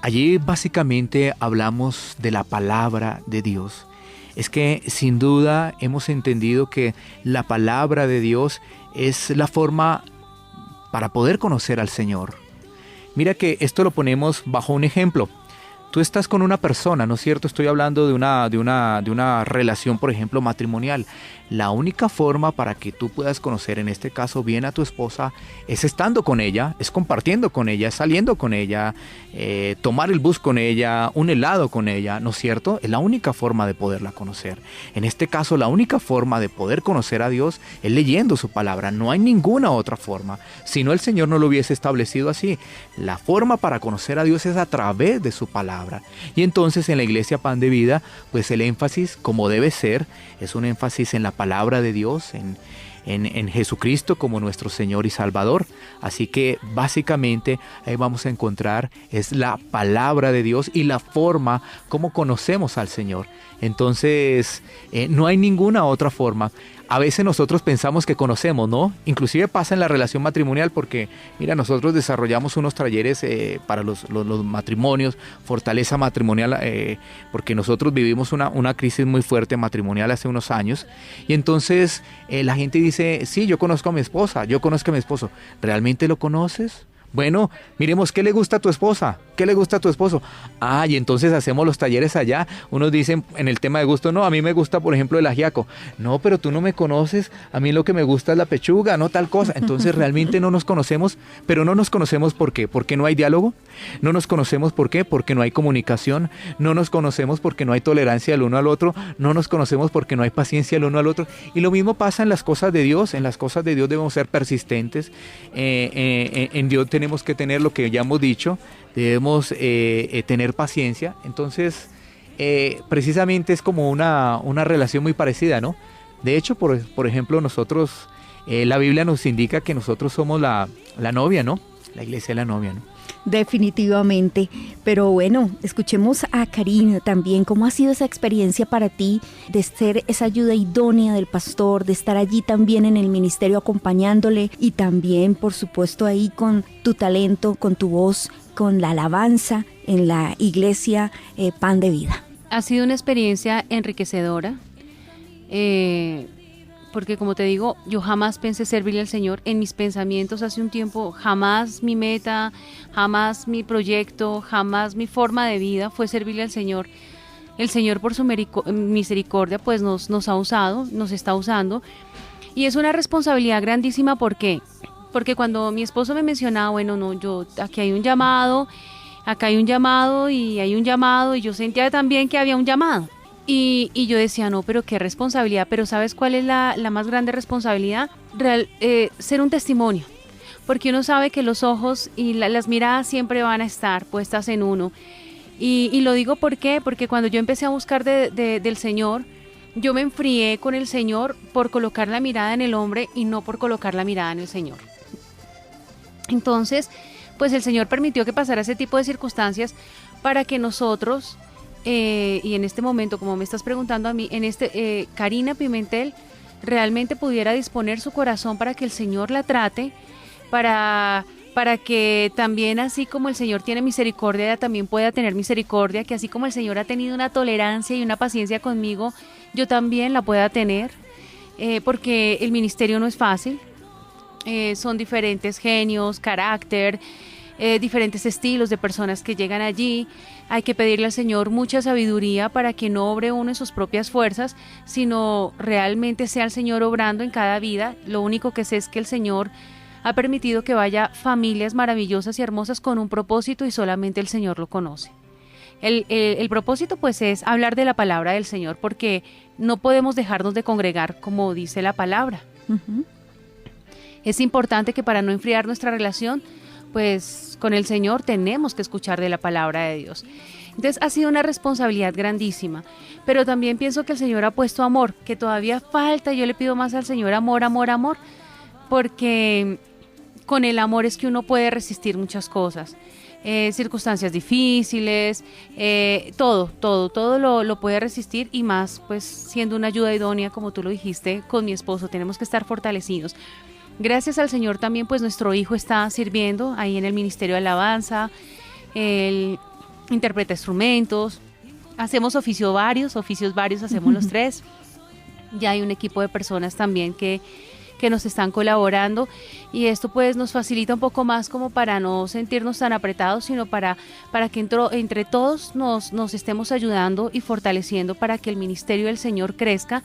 Allí básicamente hablamos de la palabra de Dios. Es que sin duda hemos entendido que la palabra de Dios es la forma para poder conocer al Señor. Mira que esto lo ponemos bajo un ejemplo. Tú estás con una persona, ¿no es cierto? Estoy hablando de una relación, por ejemplo, matrimonial. La única forma para que tú puedas conocer, en este caso, bien a tu esposa, es estando con ella, es compartiendo con ella, saliendo con ella, tomar el bus con ella, un helado con ella, ¿no es cierto? Es la única forma de poderla conocer. En este caso, la única forma de poder conocer a Dios es leyendo su palabra. No hay ninguna otra forma. Si no, el Señor no lo hubiese establecido así. La forma para conocer a Dios es a través de su palabra. Y entonces en la iglesia Pan de Vida, pues el énfasis, como debe ser, es un énfasis en la palabra de Dios, en Jesucristo como nuestro Señor y Salvador. Así que básicamente ahí vamos a encontrar es la palabra de Dios y la forma como conocemos al Señor. Entonces no hay ninguna otra forma. A veces nosotros pensamos que conocemos, ¿no? Inclusive pasa en la relación matrimonial, porque mira, nosotros desarrollamos unos talleres para los matrimonios, fortaleza matrimonial, porque nosotros vivimos una crisis muy fuerte matrimonial hace unos años, y entonces la gente dice, sí, yo conozco a mi esposa, yo conozco a mi esposo. ¿Realmente lo conoces? Bueno, miremos, ¿qué le gusta a tu esposa? ¿Qué le gusta a tu esposo? Ah, y entonces hacemos los talleres allá. Unos dicen en el tema de gusto, no, a mí me gusta, por ejemplo, el ajiaco. No, pero tú no me conoces, a mí lo que me gusta es la pechuga, no tal cosa. Entonces realmente no nos conocemos, pero no nos conocemos ¿por qué? Porque no hay diálogo. No nos conocemos ¿por qué? Porque no hay comunicación. No nos conocemos porque no hay tolerancia el uno al otro. No nos conocemos porque no hay paciencia el uno al otro. Y lo mismo pasa en las cosas de Dios. En las cosas de Dios debemos ser persistentes. En Dios tenemos que tener lo que ya hemos dicho, debemos tener paciencia. Entonces precisamente es como una relación muy parecida, ¿no? De hecho, por ejemplo, nosotros, la Biblia nos indica que nosotros somos la novia, ¿no? La iglesia es la novia, ¿no? Definitivamente, pero bueno, escuchemos a Karina también. ¿Cómo ha sido esa experiencia para ti de ser esa ayuda idónea del pastor, de estar allí también en el ministerio acompañándole y también, por supuesto, ahí con tu talento, con tu voz, con la alabanza en la iglesia Pan de Vida? Ha sido una experiencia enriquecedora, porque como te digo, yo jamás pensé servirle al Señor. En mis pensamientos hace un tiempo, jamás mi meta, jamás mi proyecto, jamás mi forma de vida fue servirle al Señor. El Señor por su misericordia pues nos ha usado, nos está usando, y es una responsabilidad grandísima. ¿Por qué? Porque cuando mi esposo me mencionaba, bueno, no, yo, aquí hay un llamado, acá hay un llamado y hay un llamado, y yo sentía también que había un llamado. Y yo decía, no, pero qué responsabilidad. Pero ¿sabes cuál es la más grande responsabilidad? Ser un testimonio. Porque uno sabe que los ojos y las miradas siempre van a estar puestas en uno. Y lo digo ¿por qué? Porque cuando yo empecé a buscar del Señor, yo me enfrié con el Señor por colocar la mirada en el hombre y no por colocar la mirada en el Señor. Entonces, pues el Señor permitió que pasara ese tipo de circunstancias para que nosotros, y en este momento, como me estás preguntando a mí, Karina Pimentel realmente pudiera disponer su corazón para que el Señor la trate, para que también, así como el Señor tiene misericordia, ella también pueda tener misericordia, que así como el Señor ha tenido una tolerancia y una paciencia conmigo, yo también la pueda tener, porque el ministerio no es fácil. Son diferentes genios, carácter, diferentes estilos de personas que llegan allí. Hay que pedirle al Señor mucha sabiduría para que no obre uno en sus propias fuerzas, sino realmente sea el Señor obrando en cada vida. Lo único que sé es que el Señor ha permitido que vaya familias maravillosas y hermosas con un propósito y solamente el Señor lo conoce. El propósito pues es hablar de la palabra del Señor, porque no podemos dejarnos de congregar como dice la palabra. Ujú. Es importante que para no enfriar nuestra relación, pues con el Señor tenemos que escuchar de la palabra de Dios. Entonces ha sido una responsabilidad grandísima, pero también pienso que el Señor ha puesto amor, que todavía falta. Yo le pido más al Señor amor, amor, amor, porque con el amor es que uno puede resistir muchas cosas, circunstancias difíciles, todo lo puede resistir, y más pues siendo una ayuda idónea, como tú lo dijiste, con mi esposo. Tenemos que estar fortalecidos. Gracias al Señor también pues nuestro hijo está sirviendo ahí en el Ministerio de Alabanza, él interpreta instrumentos, hacemos oficios varios, hacemos los tres. Ya hay un equipo de personas también que nos están colaborando, y esto pues nos facilita un poco más como para no sentirnos tan apretados, sino para que entre todos nos estemos ayudando y fortaleciendo para que el ministerio del Señor crezca.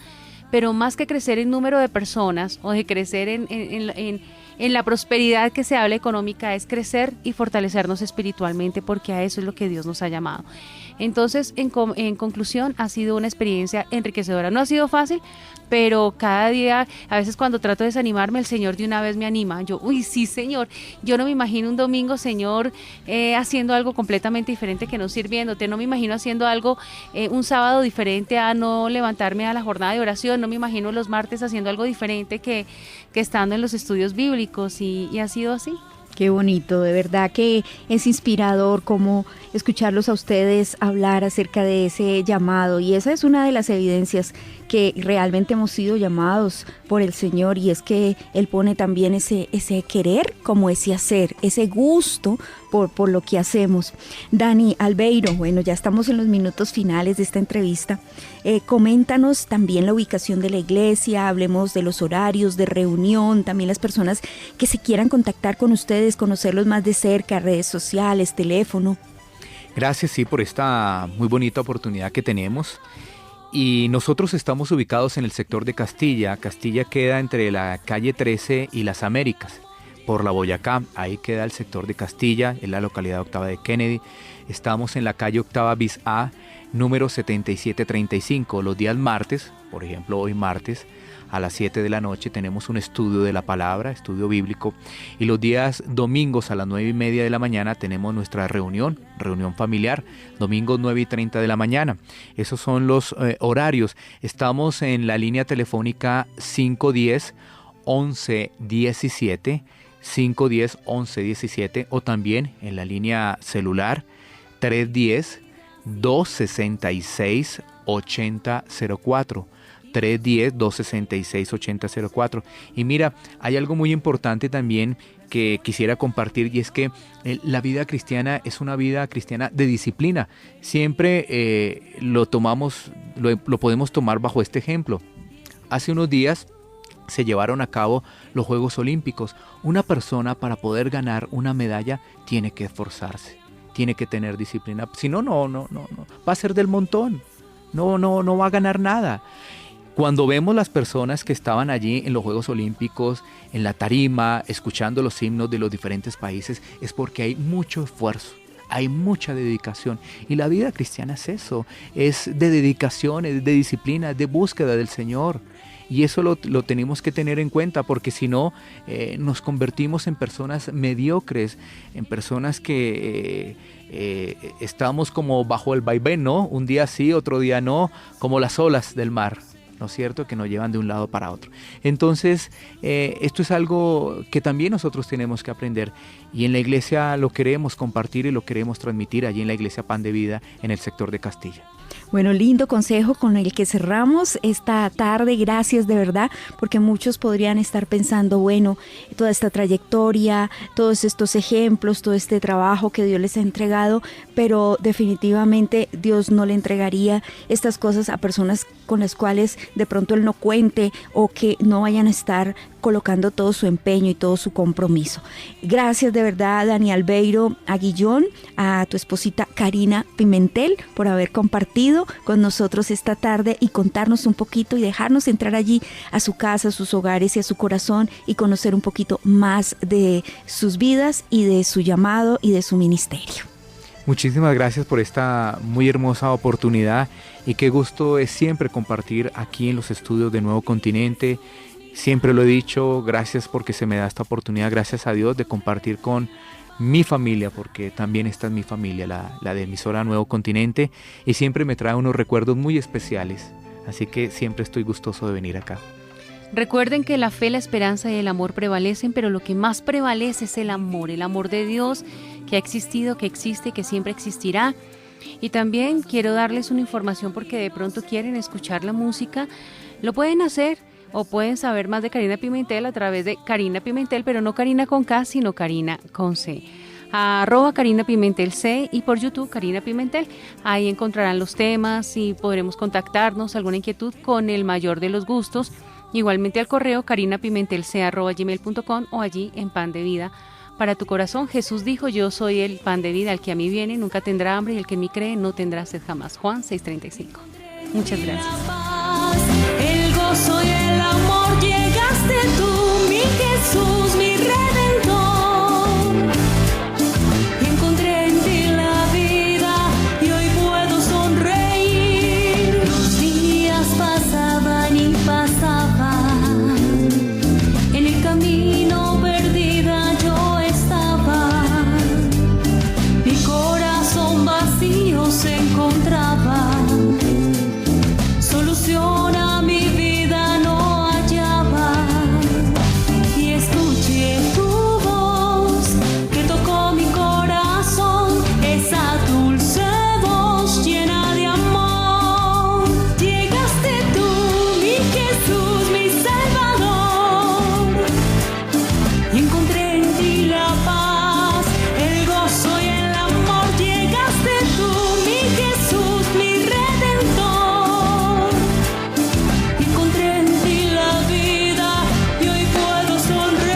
Pero más que crecer en número de personas o de crecer en la prosperidad que se habla económica, es crecer y fortalecernos espiritualmente, porque a eso es lo que Dios nos ha llamado. Entonces, en conclusión, ha sido una experiencia enriquecedora. No ha sido fácil, pero cada día, a veces cuando trato de desanimarme, el Señor de una vez me anima. Yo, uy, sí, Señor, yo no me imagino un domingo, Señor, haciendo algo completamente diferente que no sirviéndote. No me imagino haciendo algo un sábado diferente a no levantarme a la jornada de oración. No me imagino los martes haciendo algo diferente que estando en los estudios bíblicos, y ha sido así. Qué bonito, de verdad que es inspirador como escucharlos a ustedes hablar acerca de ese llamado, y esa es una de las evidencias que realmente hemos sido llamados por el Señor, y es que Él pone también ese querer como ese hacer, ese gusto por lo que hacemos. Dani Albeiro, bueno, ya estamos en los minutos finales de esta entrevista. Coméntanos también la ubicación de la iglesia, hablemos de los horarios de reunión, también las personas que se quieran contactar con ustedes, conocerlos más de cerca, redes sociales, teléfono. Gracias, sí, por esta muy bonita oportunidad que tenemos. Y nosotros estamos ubicados en el sector de Castilla. Castilla queda entre la calle 13 y las Américas, por la Boyacá. Ahí queda el sector de Castilla, en la localidad Octava de Kennedy. Estamos en la calle Octava bis A, número 7735. Los días martes, por ejemplo hoy martes, a las 7 de la noche tenemos un estudio de la palabra, estudio bíblico, y los días domingos a las 9:30 de la mañana tenemos nuestra reunión familiar, domingos 9:30 de la mañana. Esos son los horarios. Estamos en la línea telefónica 510-1117, 510-1117, o también en la línea celular 310-266-8004. 310-266-8004. Y mira, hay algo muy importante también que quisiera compartir, y es que la vida cristiana es una vida cristiana de disciplina. Siempre lo podemos tomar bajo este ejemplo. Hace unos días se llevaron a cabo los Juegos Olímpicos. Una persona, para poder ganar una medalla, tiene que esforzarse, tiene que tener disciplina. Si no, no va a ser del montón. No va a ganar nada. Cuando vemos las personas que estaban allí en los Juegos Olímpicos, en la tarima, escuchando los himnos de los diferentes países, es porque hay mucho esfuerzo, hay mucha dedicación. Y la vida cristiana es eso, es de dedicación, es de disciplina, es de búsqueda del Señor. y eso lo tenemos que tener en cuenta, porque si no nos convertimos en personas mediocres, en personas que estamos como bajo el vaivén, ¿no? Un día sí, otro día no, como las olas del mar, ¿no es cierto?, que nos llevan de un lado para otro. Entonces, esto es algo que también nosotros tenemos que aprender, y en la iglesia lo queremos compartir y lo queremos transmitir allí en la iglesia Pan de Vida en el sector de Castilla. Bueno, lindo consejo con el que cerramos esta tarde. Gracias de verdad, porque muchos podrían estar pensando, bueno, toda esta trayectoria, todos estos ejemplos, todo este trabajo que Dios les ha entregado, pero definitivamente Dios no le entregaría estas cosas a personas con las cuales de pronto Él no cuente, o que no vayan a estar colocando todo su empeño y todo su compromiso. Gracias de verdad, Dani Albeiro Aguillón, a tu esposita Karina Pimentel, por haber compartido con nosotros esta tarde y contarnos un poquito y dejarnos entrar allí a su casa, a sus hogares y a su corazón, y conocer un poquito más de sus vidas y de su llamado y de su ministerio. Muchísimas gracias por esta muy hermosa oportunidad, y qué gusto es siempre compartir aquí en los estudios de Nuevo Continente. Siempre lo he dicho, gracias porque se me da esta oportunidad, gracias a Dios, de compartir con mi familia, porque también esta es mi familia, la de emisora Nuevo Continente, y siempre me trae unos recuerdos muy especiales, así que siempre estoy gustoso de venir acá. Recuerden que la fe, la esperanza y el amor prevalecen, pero lo que más prevalece es el amor de Dios, que ha existido, que existe, que siempre existirá. Y también quiero darles una información, porque de pronto quieren escuchar la música, lo pueden hacer, o pueden saber más de Karina Pimentel a través de Karina Pimentel, pero no Karina con K, sino Karina con C. @Karina Pimentel C, y por YouTube Karina Pimentel. Ahí encontrarán los temas y podremos contactarnos, alguna inquietud, con el mayor de los gustos. Igualmente al correo karinapimentelc@gmail.com, o allí en Pan de Vida para tu corazón. Jesús dijo: yo soy el pan de vida, el que a mí viene nunca tendrá hambre, y el que en mí cree no tendrá sed jamás. Juan 6:35. Muchas gracias. El gozo y el amor, llegaste tú, mi Jesús, mi Redentor. Encontré en ti la vida y hoy puedo sonreír. Los días pasaban y pasaban, en el camino perdida yo estaba. Mi corazón vacío se encontraba. Solución a mi vida no hallaba, y escuché tu voz que tocó mi corazón, esa dulce voz llena de amor. Llegaste tú, mi Jesús, mi Salvador, y encontré en ti la paz, el gozo y el amor. Llegaste tú, mi Jesús, mi Redentor. Encontré en ti la vida y hoy puedo sonreír.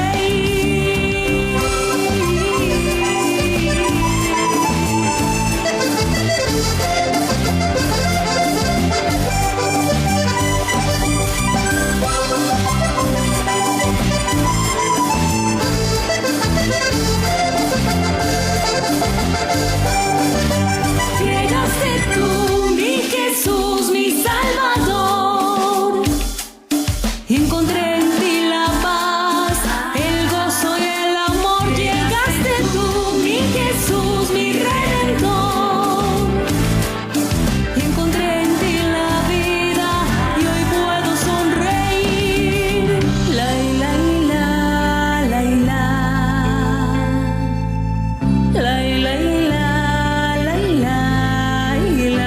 Llegaste tú, mi Jesús, mi Salvador. Encontré en ti la paz, el gozo y el amor. Llegaste tú, mi Jesús, mi Redentor. Encontré en ti la vida y hoy puedo sonreír. La la la la la. La la la la la la.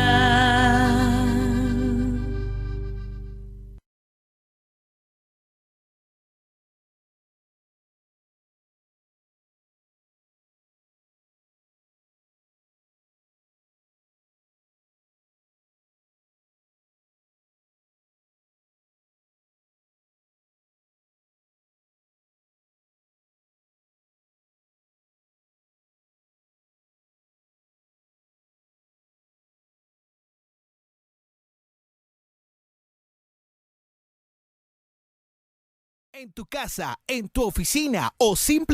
En tu casa, en tu oficina o simplemente